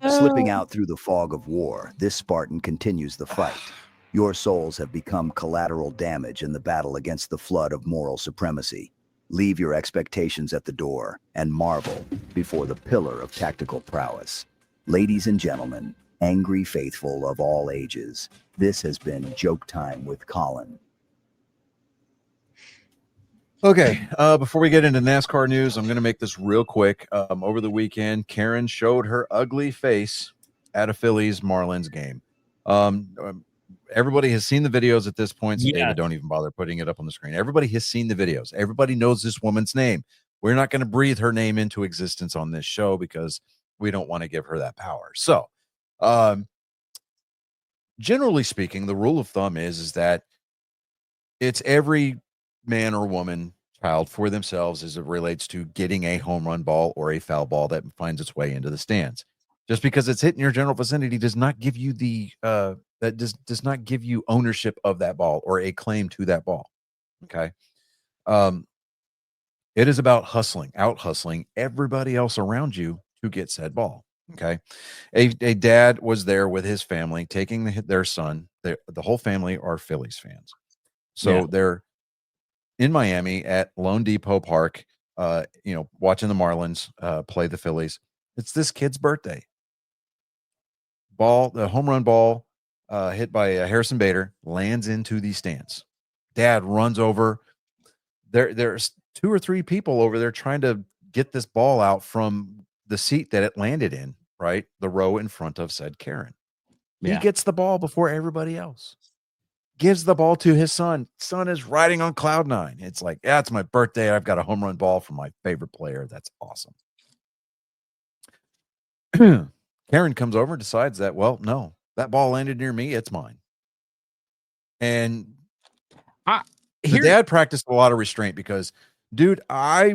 Slipping out through the fog of war, this Spartan continues the fight. Your souls have become collateral damage in the battle against the flood of moral supremacy. Leave your expectations at the door and marvel before the pillar of tactical prowess. Ladies and gentlemen, angry faithful of all ages, this has been Joke Time with Colin. Okay, before we get into NASCAR news, I'm going to make this real quick. Over the weekend, Karen showed her ugly face at a Phillies Marlins game. Everybody has seen the videos at this point. So Yeah. David, don't even bother putting it up on the screen. Everybody has seen the videos. Everybody knows this woman's name. We're not going to breathe her name into existence on this show because we don't want to give her that power. So, generally speaking, the rule of thumb is that it's every man or woman, child for themselves as it relates to getting a home run ball or a foul ball that finds its way into the stands. Just because it's hit in your general vicinity does not give you the that does not give you ownership of that ball or a claim to that ball. Okay. It is about out hustling everybody else around you to get said ball. Okay. A dad was there with his family taking their son. The whole family are Phillies fans. So they're in Miami at Lone Depot Park, watching the Marlins play the Phillies. It's this kid's birthday. The home run ball hit by Harrison Bader lands into the stands. Dad runs over. There's 2 or 3 people over there trying to get this ball out from the seat that it landed in, right? The row in front of said Karen. He gets the ball before everybody else. Gives the ball to his son. Son is riding on cloud 9. It's like, yeah, it's my birthday. I've got a home run ball from my favorite player. That's awesome. Karen comes over and decides that, well, no, that ball landed near me. It's mine. And the dad practiced a lot of restraint because, dude, I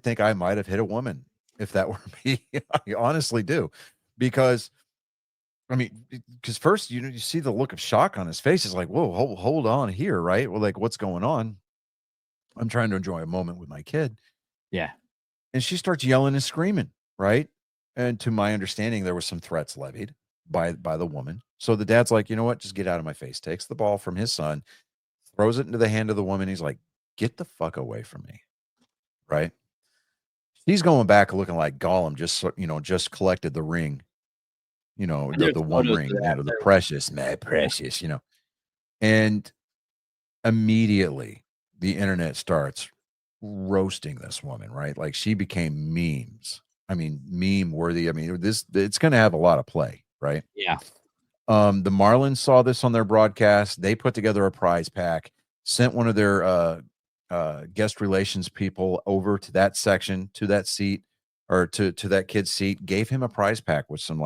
think I might have hit a woman if that were me. I honestly do. Because first, you see the look of shock on his face. It's like, whoa, hold on here, right? Well, like, what's going on? I'm trying to enjoy a moment with my kid. Yeah. And she starts yelling and screaming, right? And to my understanding, there were some threats levied by the woman. So the dad's like, you know what? Just get out of my face. Takes the ball from his son, throws it into the hand of the woman. He's like, get the fuck away from me, right? He's going back looking like Gollum, just collected the ring. The one ring, the precious, and immediately the internet starts roasting this woman, right? Like she became memes. Meme worthy. It's going to have a lot of play, right? Yeah. The Marlins saw this on their broadcast. They put together a prize pack, sent one of their guest relations people over to that section, to that seat, or to that kid's seat, gave him a prize pack with some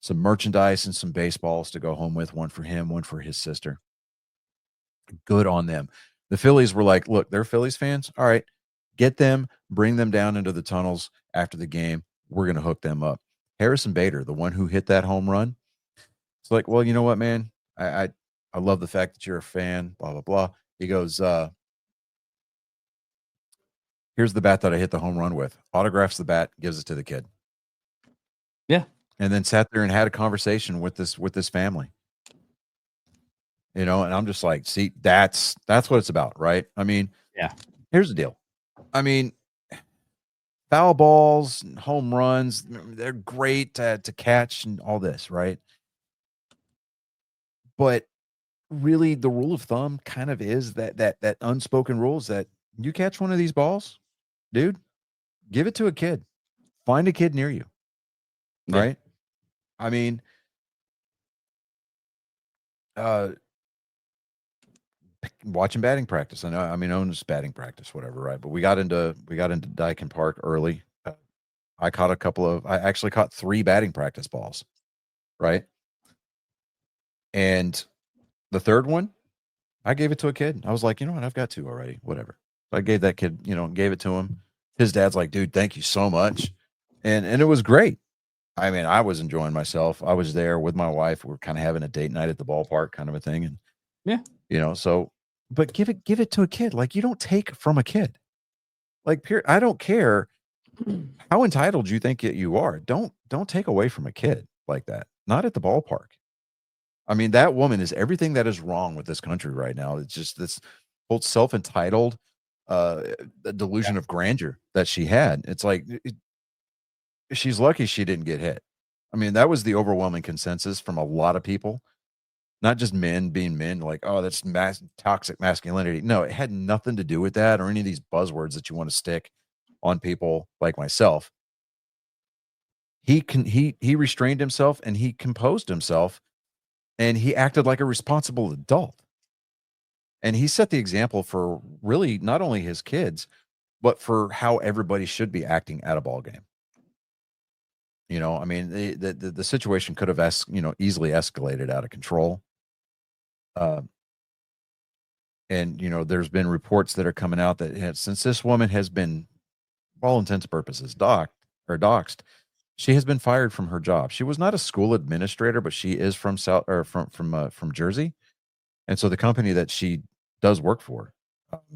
some merchandise and some baseballs to go home with, one for him, one for his sister. Good on them. The Phillies were like, look, they're Phillies fans. All right, get them, bring them down into the tunnels after the game. We're going to hook them up. Harrison Bader, the one who hit that home run, it's like, well, you know what, man? I love the fact that you're a fan, blah, blah, blah. He goes, here's the bat that I hit the home run with. Autographs the bat, gives it to the kid. Yeah. And then sat there and had a conversation with this family. And I'm just like, see, that's what it's about, right? Yeah. Here's the deal. Foul balls, home runs, they're great to catch and all this, right? But really, the rule of thumb kind of is that unspoken rule is that you catch one of these balls, dude, give it to a kid. Find a kid near you, right? Watching batting practice. I know, owns batting practice, whatever, right? But we got into Dyken Park early. I actually caught 3 batting practice balls, right? And the third one, I gave it to a kid. I was like, you know what? I've got 2 already, whatever. So I gave that kid, gave it to him. His dad's like, dude, thank you so much. And it was great. I was enjoying myself. I was there with my wife. We were kind of having a date night at the ballpark kind of a thing. And yeah, but give it to a kid. Like, you don't take from a kid. Like, I don't care how entitled you think you are. Don't take away from a kid like that. Not at the ballpark. That woman is everything that is wrong with this country right now. It's just this whole self-entitled, the delusion of grandeur that she had. It's like she's lucky she didn't get hit. I mean, that was the overwhelming consensus from a lot of people, not just men being men, like, oh, that's toxic masculinity. No, it had nothing to do with that or any of these buzzwords that you want to stick on people like myself. He restrained himself and he composed himself and he acted like a responsible adult. And he set the example for really not only his kids, but for how everybody should be acting at a ball game. You know, I mean, the situation could have easily escalated out of control. And there's been reports that are coming out that since this woman has been, for all intents and purposes, doxxed, she has been fired from her job. She was not a school administrator, but she is from from Jersey, and so the company that she does work for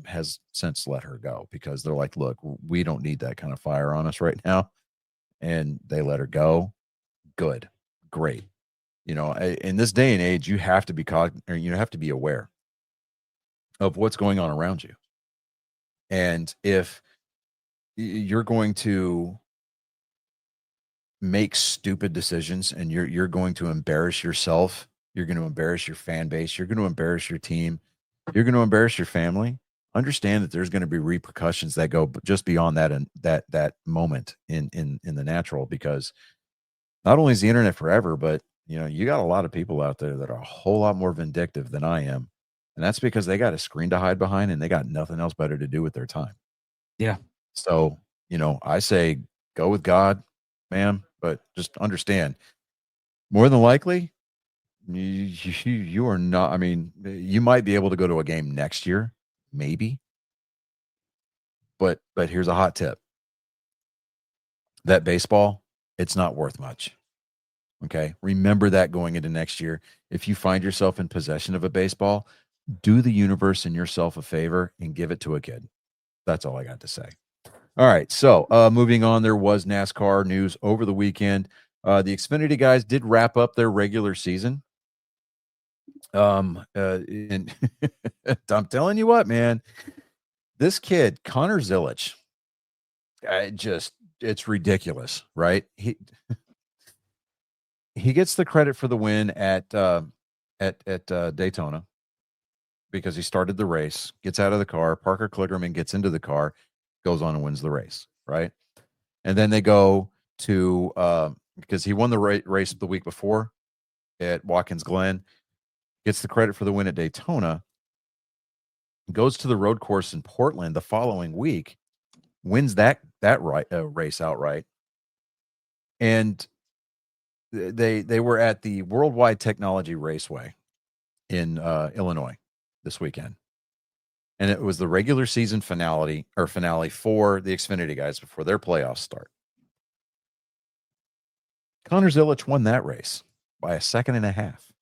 has since let her go because they're like, look, we don't need that kind of fire on us right now, and they let her go. Good, great. In this day and age, you have to be you have to be aware of what's going on around you, and if you're going to make stupid decisions and you're going to embarrass yourself, you're going to embarrass your fan base, you're going to embarrass your team, you're going to embarrass your family, understand that there's going to be repercussions that go just beyond that and that moment in the natural, because not only is the internet forever, but you got a lot of people out there that are a whole lot more vindictive than I am, and that's because they got a screen to hide behind and they got nothing else better to do with their time. Yeah. So I say go with God, ma'am, but just understand, more than likely, you are not. I mean, you might be able to go to a game next year, maybe. But here's a hot tip. That baseball, it's not worth much. Okay? Remember that going into next year. If you find yourself in possession of a baseball, do the universe and yourself a favor and give it to a kid. That's all I got to say. All right, so moving on, there was NASCAR news over the weekend. The Xfinity guys did wrap up their regular season. And I'm telling you what, man, this kid, Connor Zilisch, it's ridiculous, right? He gets the credit for the win at Daytona because he started the race, gets out of the car. Parker Kligerman gets into the car, goes on and wins the race, right? And then they go to because he won the race the week before at Watkins Glen, gets the credit for the win at Daytona, goes to the road course in Portland the following week, wins that race outright, and they were at the Worldwide Technology Raceway in Illinois this weekend. And it was the regular season finale for the Xfinity guys before their playoffs start. Connor Zilisch won that race by 1.5 seconds.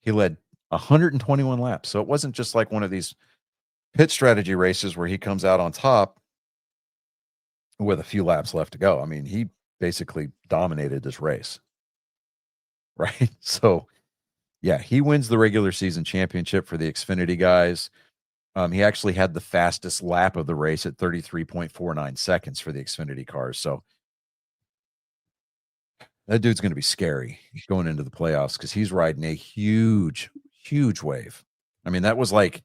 He led 121 laps. So it wasn't just like one of these pit strategy races where he comes out on top with a few laps left to go. I mean, he basically dominated this race. Right? So, yeah, he wins the regular season championship for the Xfinity guys. He actually had the fastest lap of the race at 33.49 seconds for the Xfinity cars. So that dude's going to be scary going into the playoffs because he's riding a huge, huge wave. I mean, that was like,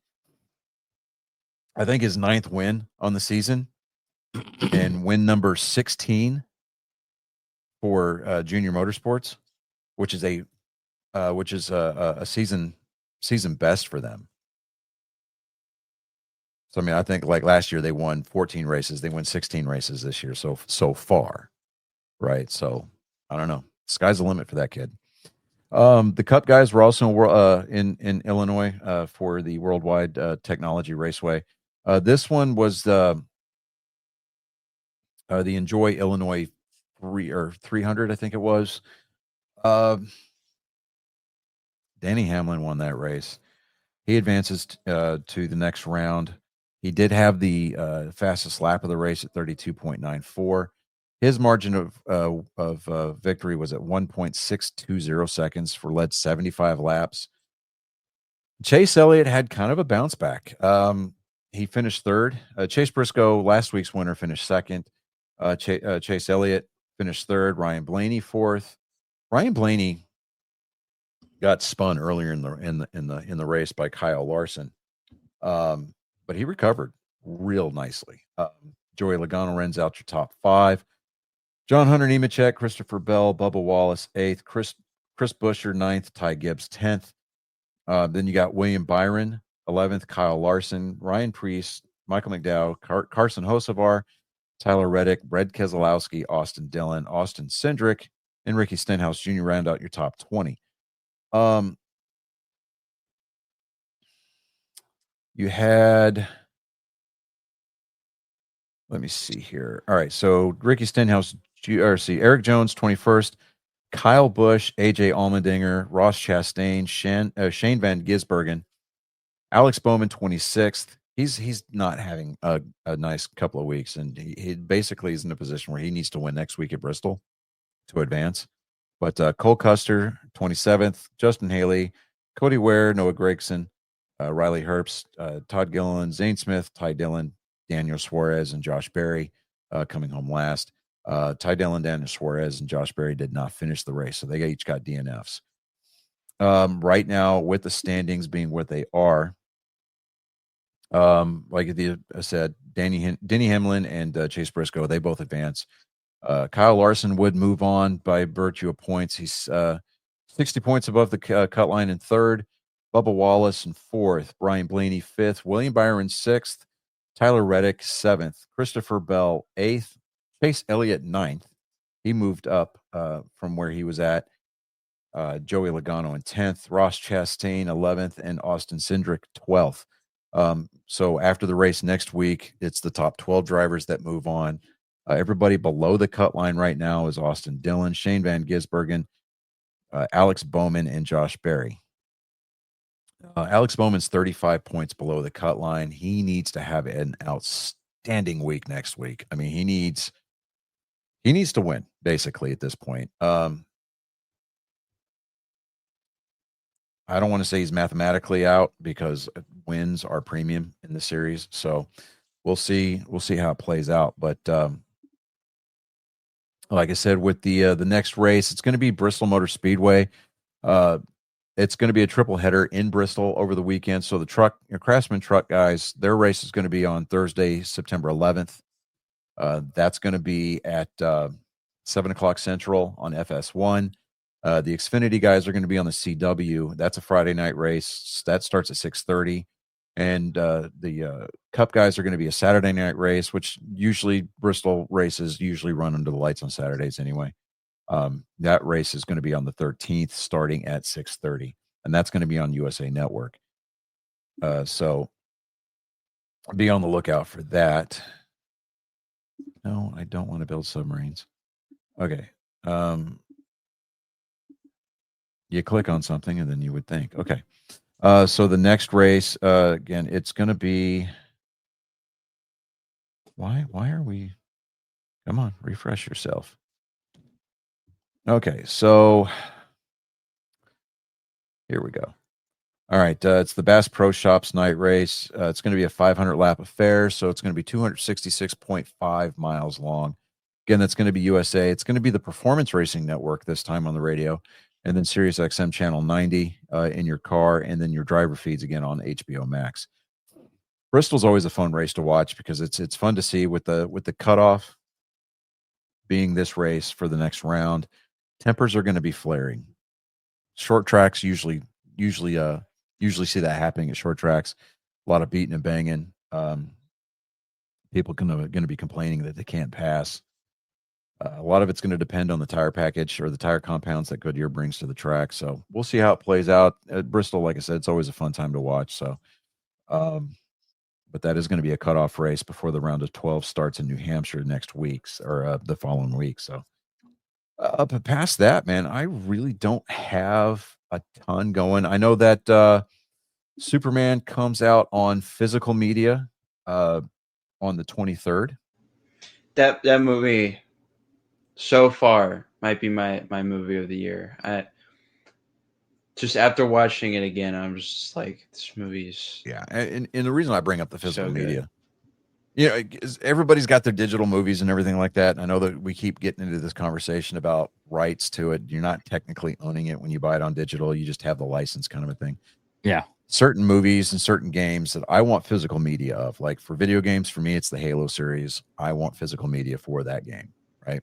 I think his 9th win on the season and win number 16 for Junior Motorsports, which is a season best for them. So, I mean, I think like last year they won 14 races. They won 16 races this year so far, right? So, I don't know. Sky's the limit for that kid. The Cup guys were also in Illinois for the Worldwide Technology Raceway. This one was the Enjoy Illinois 300, I think it was. Danny Hamlin won that race. He advances to the next round. He did have the fastest lap of the race at 32.94. His margin of victory was at 1.620 seconds for led 75 laps. Chase Elliott had kind of a bounce back. he finished third. Chase Briscoe, last week's winner, finished second. Chase Elliott finished third. Ryan Blaney fourth. Ryan Blaney got spun earlier in the race by Kyle Larson, but he recovered real nicely. Joey Logano runs out your top five. John Hunter Nemechek, Christopher Bell, Bubba Wallace, 8th. Chris Buescher, 9th. Ty Gibbs, 10th. Then you got William Byron, 11th. Kyle Larson, Ryan Preece, Michael McDowell, Carson Hocevar, Tyler Reddick, Brad Keselowski, Austin Dillon, Austin Cindric, and Ricky Stenhouse Jr. round out your top 20. You had... Let me see here. All right, so Ricky Stenhouse, Eric Jones, 21st, Kyle Busch, AJ Allmendinger, Ross Chastain, Shane Van Gisbergen, Alex Bowman, 26th. He's not having a nice couple of weeks, and he basically is in a position where he needs to win next week at Bristol to advance. But Cole Custer, 27th, Justin Haley, Cody Ware, Noah Gragson, Riley Herbst, Todd Gilliland, Zane Smith, Ty Dillon, Daniel Suarez, and Josh Berry coming home last. Ty Dillon, Daniel Suarez, and Josh Berry did not finish the race, so they each got DNFs. Right now, with the standings being what they are, like I said, Denny Hamlin and Chase Briscoe, they both advance. Kyle Larson would move on by virtue of points. He's 60 points above the cut line in third. Bubba Wallace in fourth. Brian Blaney fifth. William Byron sixth. Tyler Reddick, 7th. Christopher Bell, 8th. Chase Elliott, 9th. He moved up from where he was at. Joey Logano in 10th. Ross Chastain, 11th. And Austin Cindric, 12th. So after the race next week, it's the top 12 drivers that move on. Everybody below the cut line right now is Austin Dillon, Shane Van Gisbergen, Alex Bowman, and Josh Berry. Alex Bowman's 35 points below the cut line. He needs to have an outstanding week next week. I mean, he needs to win basically at this point. I don't want to say he's mathematically out because wins are premium in the series. So we'll see how it plays out. But like I said, with the next race, it's going to be Bristol Motor Speedway. It's going to be a triple header in Bristol over the weekend. So the Craftsman truck guys, their race is going to be on Thursday, September 11th. That's going to be at 7 o'clock Central on FS1. The Xfinity guys are going to be on the CW. That's a Friday night race. That starts at 6:30. And the Cup guys are going to be a Saturday night race, which usually Bristol races usually run under the lights on Saturdays anyway. That race is going to be on the 13th, starting at 6:30, and that's going to be on USA Network. So be on the lookout for that. No, I don't want to build submarines. Okay. You click on something and then you would think, okay. So the next race, again, it's going to be, why are we, come on, refresh yourself. Okay, so here we go. All right, it's the Bass Pro Shops night race. It's going to be a 500-lap affair, so it's going to be 266.5 miles long. Again, that's going to be USA. It's going to be the Performance Racing Network this time on the radio, and then Sirius XM Channel 90 in your car, and then your driver feeds again on HBO Max. Bristol's always a fun race to watch because it's fun to see with the cutoff being this race for the next round. Tempers are going to be flaring. Short tracks usually see that happening at short tracks. A lot of beating and banging. People going to be complaining that they can't pass. A lot of it's going to depend on the tire package or the tire compounds that Goodyear brings to the track. So we'll see how it plays out. At Bristol, like I said, it's always a fun time to watch. So, but that is going to be a cutoff race before the round of 12 starts in New Hampshire next week or the following week. So, but past that, man, I really don't have a ton going. I know that Superman comes out on physical media on the 23rd. That movie so far might be my movie of the year. just after watching it again, I'm just like, this movie's Yeah, and the reason I bring up the physical So good. media, you know, is everybody's got their digital movies and everything like that. And I know that we keep getting into this conversation about rights to it. You're not technically owning it when you buy it on digital. You just have the license, kind of a thing. Yeah. Certain movies and certain games that I want physical media of, like for video games, for me, it's the Halo series. I want physical media for that game, right?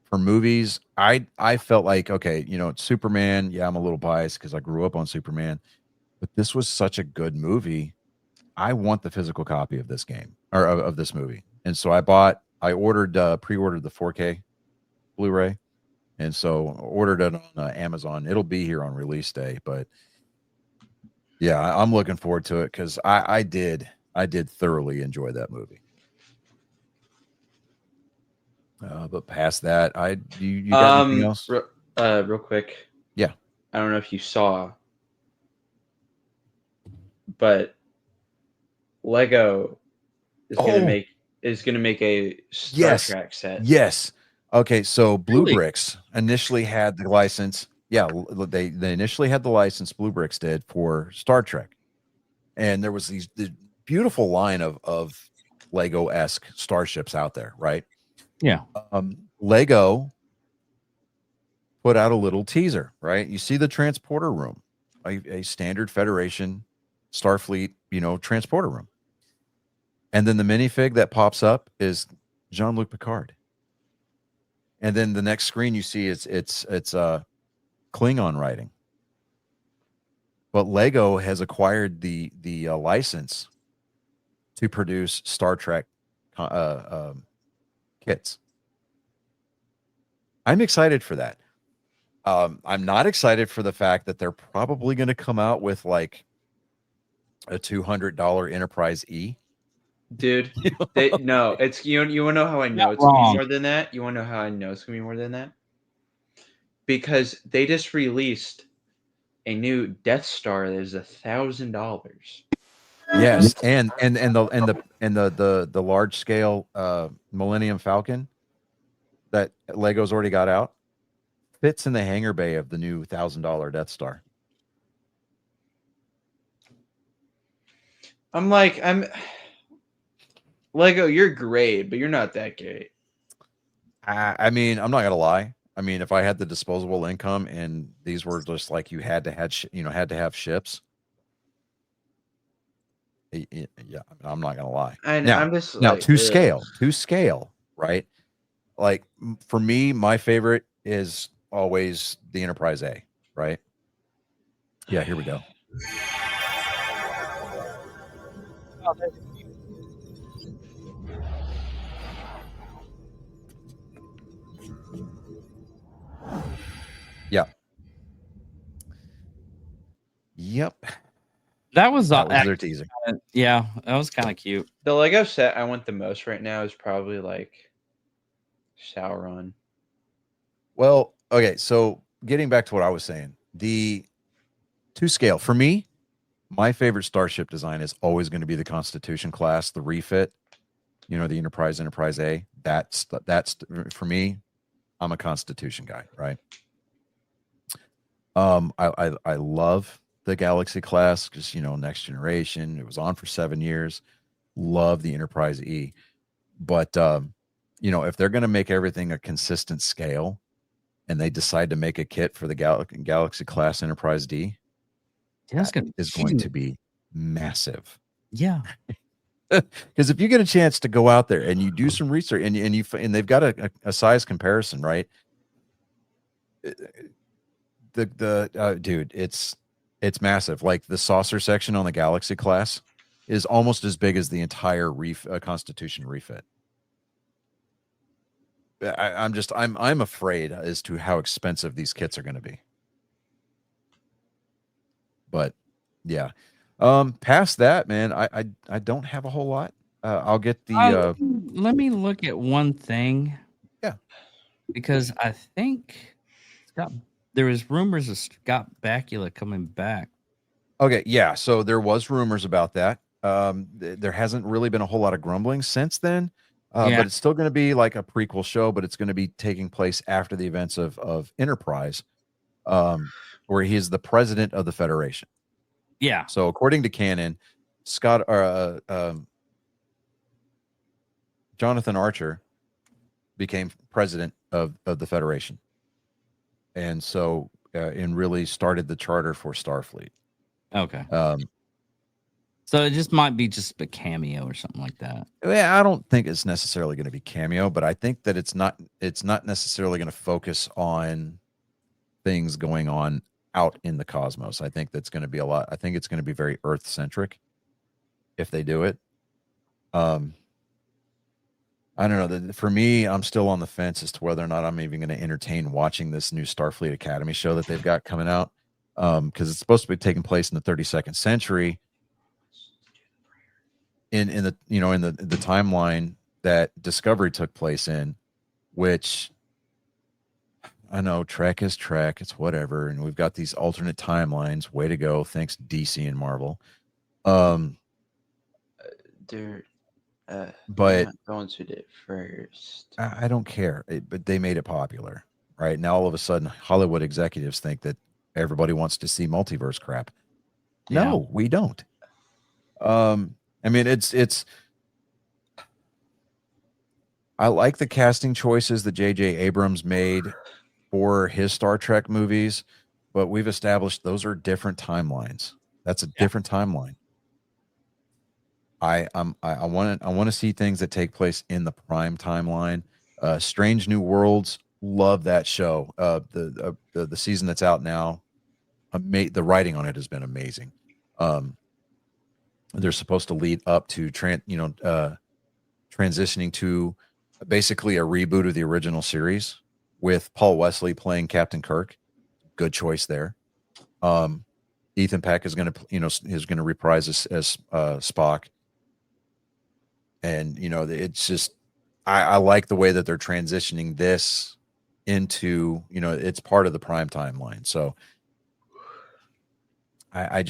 For movies, I felt like, okay, you know, Superman. Yeah, I'm a little biased because I grew up on Superman, but this was such a good movie. I want the physical copy of this game or of this movie, and so I pre-ordered the 4K Blu-ray, and so ordered it on Amazon. It'll be here on release day, but yeah, I'm looking forward to it because I did thoroughly enjoy that movie. But past that, you got anything else? Real quick. Yeah. I don't know if you saw, but Lego is gonna make a Star Yes. Trek set. Yes. Okay, so Blue Really? Bricks initially had the license. Yeah, they initially had the license. Blue Bricks did for Star Trek, and there was the beautiful line of Lego-esque starships out there, right? Yeah. Lego put out a little teaser, right? You see the transporter room, a standard Federation Starfleet, you know, transporter room. And then the minifig that pops up is Jean-Luc Picard. And then the next screen you see it's Klingon writing. But Lego has acquired the license to produce Star Trek kits. I'm excited for that. I'm not excited for the fact that they're probably going to come out with like a $200 Enterprise E. Dude, no, it's you want to know how I know Not it's gonna be wrong. more than that? You want to know how I know it's gonna be more than that? Because they just released a new Death Star that is $1,000. Yes, and the large scale Millennium Falcon that Lego's already got out fits in the hangar bay of the new $1,000 Death Star. I'm Lego, you're great, but you're not that great. I mean, I'm not gonna lie. I mean, if I had the disposable income and these were just like you had to have ships. Yeah, I'm not gonna lie. And Now, I'm just now like, to ugh. scale, right? Like for me, my favorite is always the Enterprise A, right? Yeah, here we go. Yeah. Yep. That was That was their teaser. yeah, that was kind of cute. The Lego set I want the most right now is probably like Sauron. Well, okay, so getting back to what I was saying, the to scale for me, my favorite starship design is always going to be the Constitution class, the refit, you know, the Enterprise A. That's for me. I'm a Constitution guy, right? I love the Galaxy class because, you know, next generation. It was on for 7 years. Love the Enterprise E, but you know, if they're going to make everything a consistent scale, and they decide to make a kit for the Galaxy class Enterprise D, That's that is going to be massive. Yeah. Because if you get a chance to go out there and you do some research and they've got a size comparison, right? Dude, it's massive. Like the saucer section on the Galaxy class is almost as big as the entire Constitution refit. I'm afraid as to how expensive these kits are going to be. But yeah, past that, man, I don't have a whole lot. I'll get the let me look at one thing. Yeah. Because I think there was rumors of Scott Bakula coming back. Okay, yeah. So there was rumors about that. There hasn't really been a whole lot of grumbling since then. But it's still going to be like a prequel show, but it's going to be taking place after the events of Enterprise. where he is the president of the Federation. Yeah. So according to canon, Jonathan Archer became president of the Federation, and so and really started the charter for Starfleet. Okay. Um, So it just might be just a cameo or something like that. I don't think it's necessarily going to be cameo, but I think that it's not necessarily going to focus on things going on out in the cosmos. I think that's going to be I think it's going to be very Earth centric if they do it. I don't know. For me, I'm still on the fence as to whether or not I'm even going to entertain watching this new Starfleet Academy show that they've got coming out, because it's supposed to be taking place in the 32nd century. In the the timeline that Discovery took place in, which I know Trek is Trek, it's whatever, and we've got these alternate timelines. Way to go, thanks DC and Marvel. Dude, but not going to do it first. I don't care. But they made it popular, right? Now all of a sudden, Hollywood executives think that everybody wants to see multiverse crap. Yeah. No, we don't. I mean, it's. I like the casting choices that J.J. Abrams made for his Star Trek movies, but we've established those are different timelines. That's a different timeline. I want to see things that take place in the prime timeline. Strange New Worlds, love that show. The season that's out now, the writing on it has been amazing. They're supposed to lead up to transitioning to basically a reboot of the original series with Paul Wesley playing Captain Kirk. Good choice there. Ethan Peck is going to reprise as Spock. And it's just I like the way that they're transitioning this into it's part of the prime timeline. So I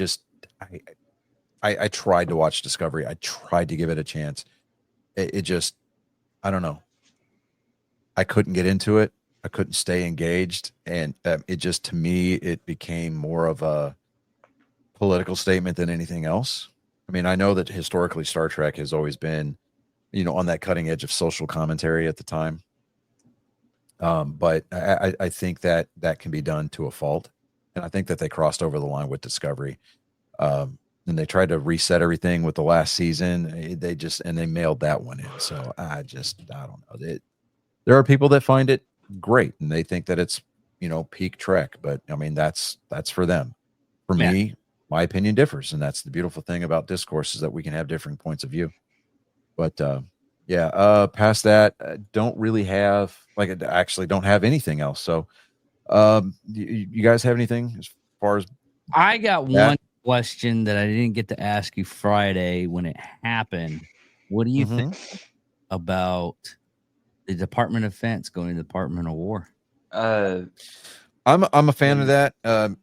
tried to watch Discovery. I tried to give it a chance. It just, I don't know. I couldn't get into it. I couldn't stay engaged. And it just, to me, it became more of a political statement than anything else. I mean, I know that historically Star Trek has always been, on that cutting edge of social commentary at the time. But I think that can be done to a fault. And I think that they crossed over the line with Discovery. And they tried to reset everything with the last season. They mailed that one in. So I don't know. There are people that find it great and they think that it's, peak Trek, but I mean, that's for them. For me, my opinion differs. And that's the beautiful thing about discourse is that we can have different points of view. But past that, don't really have I actually don't have anything else. So you guys have anything as far as I got one question that I didn't get to ask you Friday when it happened. What do you think about the Department of Defense going to the Department of War? I'm a fan of that.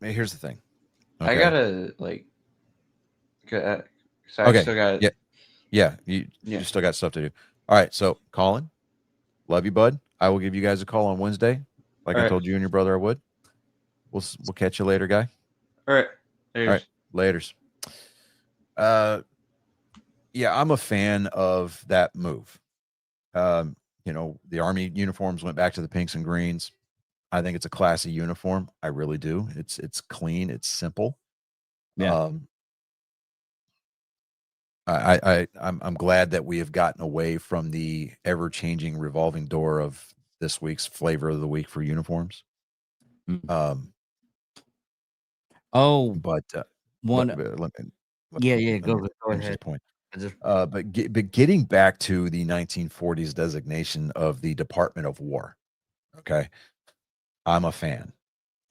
Here's the thing. Okay. I gotta still got you still got stuff to do. All right, so Colin, love you, bud. I will give you guys a call on Wednesday, like I told you and your brother I would. We'll catch you later, guy. All right. All right. Laters. I'm a fan of that move. The Army uniforms went back to the pinks and greens. I think it's a classy uniform. I really do. It's clean. It's simple. Yeah. I'm glad that we have gotten away from the ever-changing revolving door of this week's flavor of the week for uniforms. Go ahead. Point. But getting back to the 1940s designation of the Department of War, okay, I'm a fan.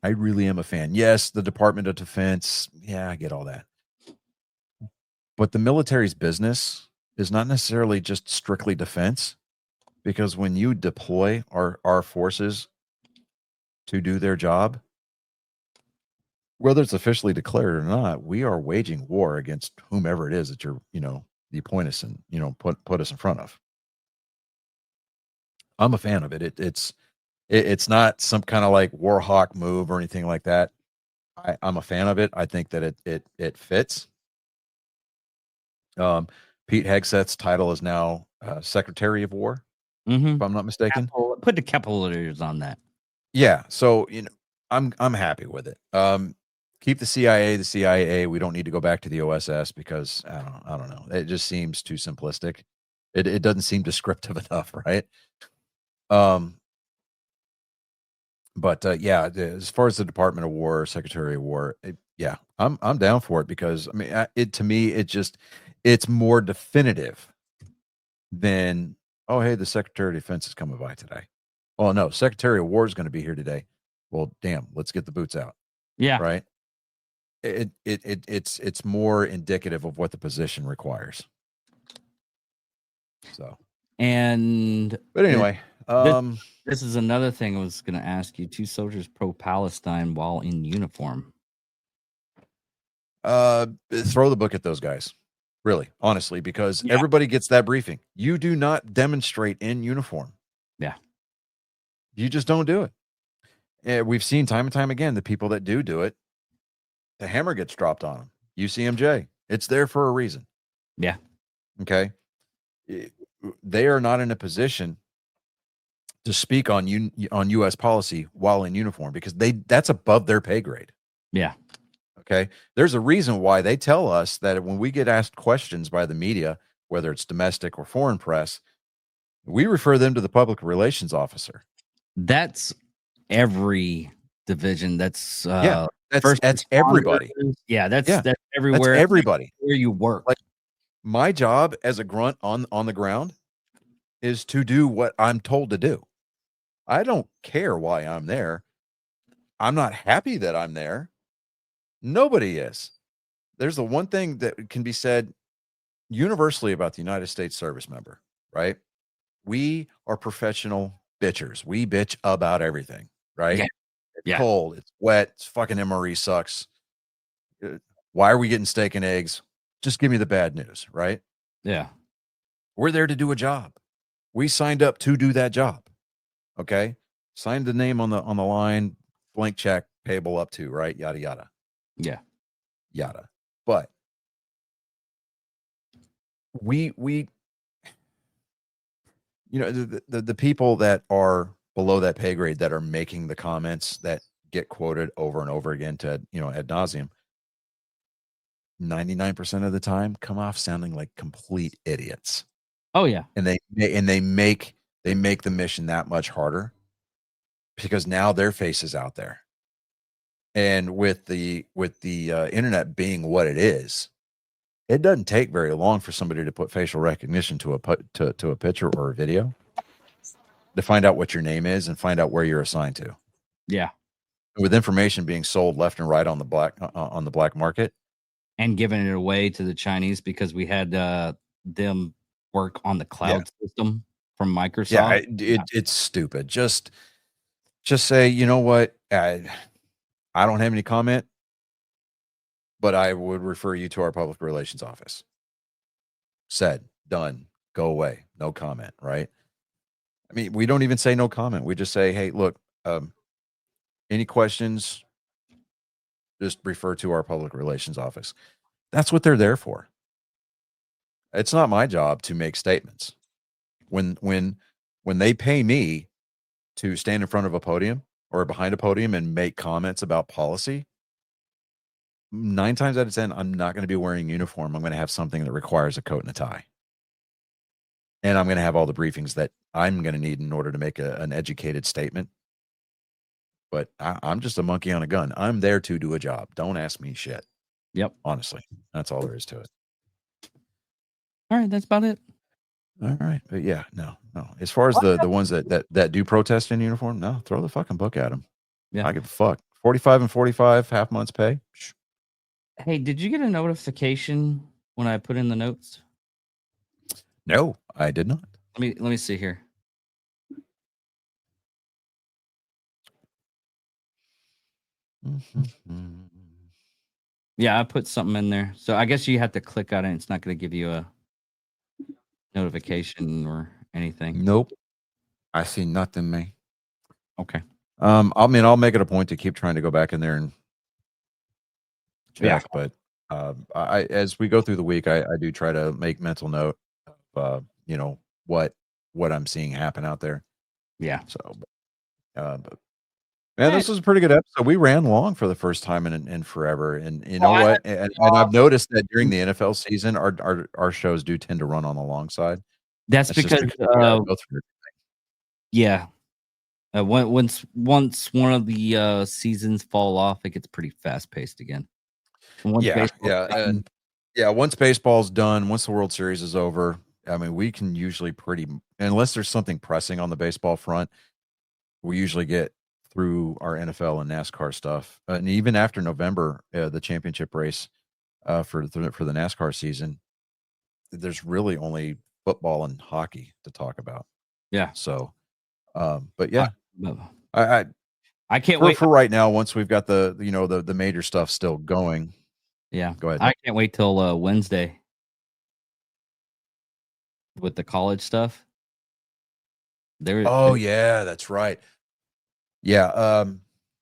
I really am a fan. Yes, the Department of Defense. Yeah, I get all that. But the military's business is not necessarily just strictly defense, because when you deploy our forces to do their job, whether it's officially declared or not, we are waging war against whomever it is that you're, you point us and, put us in front of. I'm a fan of it. It's It's not some kind of like Warhawk move or anything like that. I'm a fan of it. I think that it fits. Pete Hegseth's title is now Secretary of War, Mm-hmm. if I'm not mistaken. Put the capital letters on that. Yeah, so I'm happy with it. Keep the CIA. We don't need to go back to the OSS because I don't know. It just seems too simplistic. It doesn't seem descriptive enough, right? But yeah, as far as the Department of War, Secretary of War, yeah, I'm down for it because I mean, to me, it's more definitive than hey, the Secretary of Defense is coming by today. Oh no, Secretary of War is going to be here today. Well, damn, let's get the boots out. Yeah. Right. It's more indicative of what the position requires. So, And but anyway, this is another thing I was going to ask you. 2 soldiers pro-Palestine while in uniform. throw the book at those guys. Really, honestly, because everybody gets that briefing. You do not demonstrate in uniform. Yeah. You just don't do it. We've seen time and time again the people that do it, the hammer gets dropped on them. UCMJ, it's there for a reason. Yeah. Okay. They are not in a position to speak on U.S. policy while in uniform because that's above their pay grade. Yeah. Okay. There's a reason why they tell us that when we get asked questions by the media, whether it's domestic or foreign press, we refer them to the public relations officer. That's every division. That's that's everybody. Yeah, that's everywhere. That's everybody where you work. Like my job as a grunt on the ground is to do what I'm told to do. I don't care why I'm there. I'm not happy that I'm there. Nobody is. There's the one thing that can be said universally about the United States service member, right? We are professional bitchers. We bitch about everything, right? Yeah. It's cold, it's wet, it's fucking MRE sucks. Why are we getting steak and eggs? Just give me the bad news, right? Yeah. We're there to do a job. We signed up to do that job. Okay? Signed the name on the line, blank check, payable up to, right? Yada yada. Yeah. Yada. But we the people that are below that pay grade that are making the comments that get quoted over and over again to ad nauseum, 99% of the time come off sounding like complete idiots. Oh yeah. And they make the mission that much harder because now their face is out there. And with the internet being what it is, it doesn't take very long for somebody to put facial recognition to a picture or a video to find out what your name is and find out where you're assigned to. Yeah. With information being sold left and right on the black market and giving it away to the Chinese because we had them work on the cloud system from Microsoft. Yeah, it's stupid. Just say, you know what? I don't have any comment, but I would refer you to our public relations office. Said, done, go away, no comment, right? I mean, we don't even say no comment. We just say, hey, look, any questions, just refer to our public relations office. That's what they're there for. It's not my job to make statements. When they pay me to stand in front of a podium or behind a podium and make comments about policy, 9 times out of 10, I'm not going to be wearing uniform. I'm going to have something that requires a coat and a tie. And I'm going to have all the briefings that I'm going to need in order to make an educated statement. But I'm just a monkey on a gun. I'm there to do a job. Don't ask me shit. Yep. Honestly, that's all there is to it. All right. That's about it. All right. But yeah, no. As far as the ones that do protest in uniform, no, throw the fucking book at them. Yeah. I give a fuck. 45 and 45, half month's pay. Hey, did you get a notification when I put in the notes? No, I did not. Let me see here. Yeah, I put something in there. So I guess you have to click on it. It's not going to give you a notification or anything. Nope. I see nothing, man. Okay. I mean, I'll make it a point to keep trying to go back in there and Yeah. check, but I as we go through the week, I do try to make mental note of you know what I'm seeing happen out there. Yeah. So, but man, this was a pretty good episode. We ran long for the first time in forever, and you know I what? And I've noticed that during the NFL season, our shows do tend to run on the long side. That's That's just because because we gotta go through it. yeah. Once one of the seasons fall off, it gets pretty fast paced again. And once Yeah, baseball's yeah, done, and yeah. Once baseball's done, once the World Series is over, I mean, we can usually unless there's something pressing on the baseball front, we usually get through our NFL and NASCAR stuff, and even after November, the championship race for the NASCAR season, there's really only football and hockey to talk about. yeah. So, but yeah, But I I can't wait. for right now, once we've got the the major stuff still going. Yeah. Go ahead. I can't wait till Wednesday with the college stuff. Oh yeah, that's right. Yeah,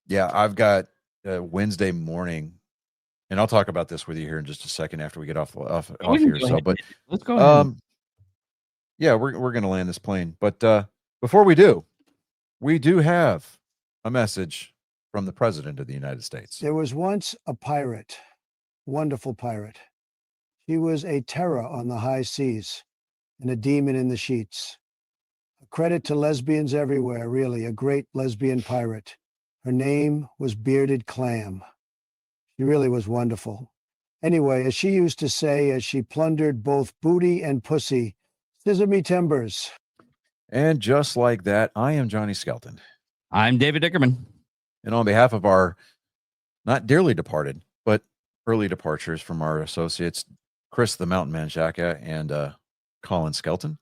yeah, I've got Wednesday morning, and I'll talk about this with you here in just a second after we get off we can here. go So, ahead. but Let's go ahead. yeah, we're gonna land this plane. But before we do have a message from the President of the United States. There was once a pirate, wonderful pirate. She was a terror on the high seas and a demon in the sheets. A credit to lesbians everywhere, really, a great lesbian pirate. Her name was Bearded Clam. She really was wonderful. Anyway, as she used to say, as she plundered both booty and pussy, scissor me timbers. And just like that, I am Johnny Skelton. I'm David Dickerman. And on behalf of our not dearly departed, but early departures from our associates, Chris the Mountain Man Shaka and Colin Skelton,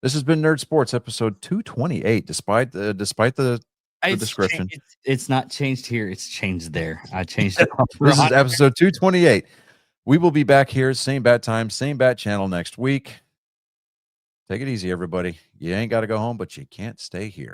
this has been Nerd Sports episode 228. Despite the description, It's not changed here. It's changed there. I changed it. this is episode 228. We will be back here, same bat time, same bat channel next week. Take it easy, everybody. You ain't got to go home, but you can't stay here.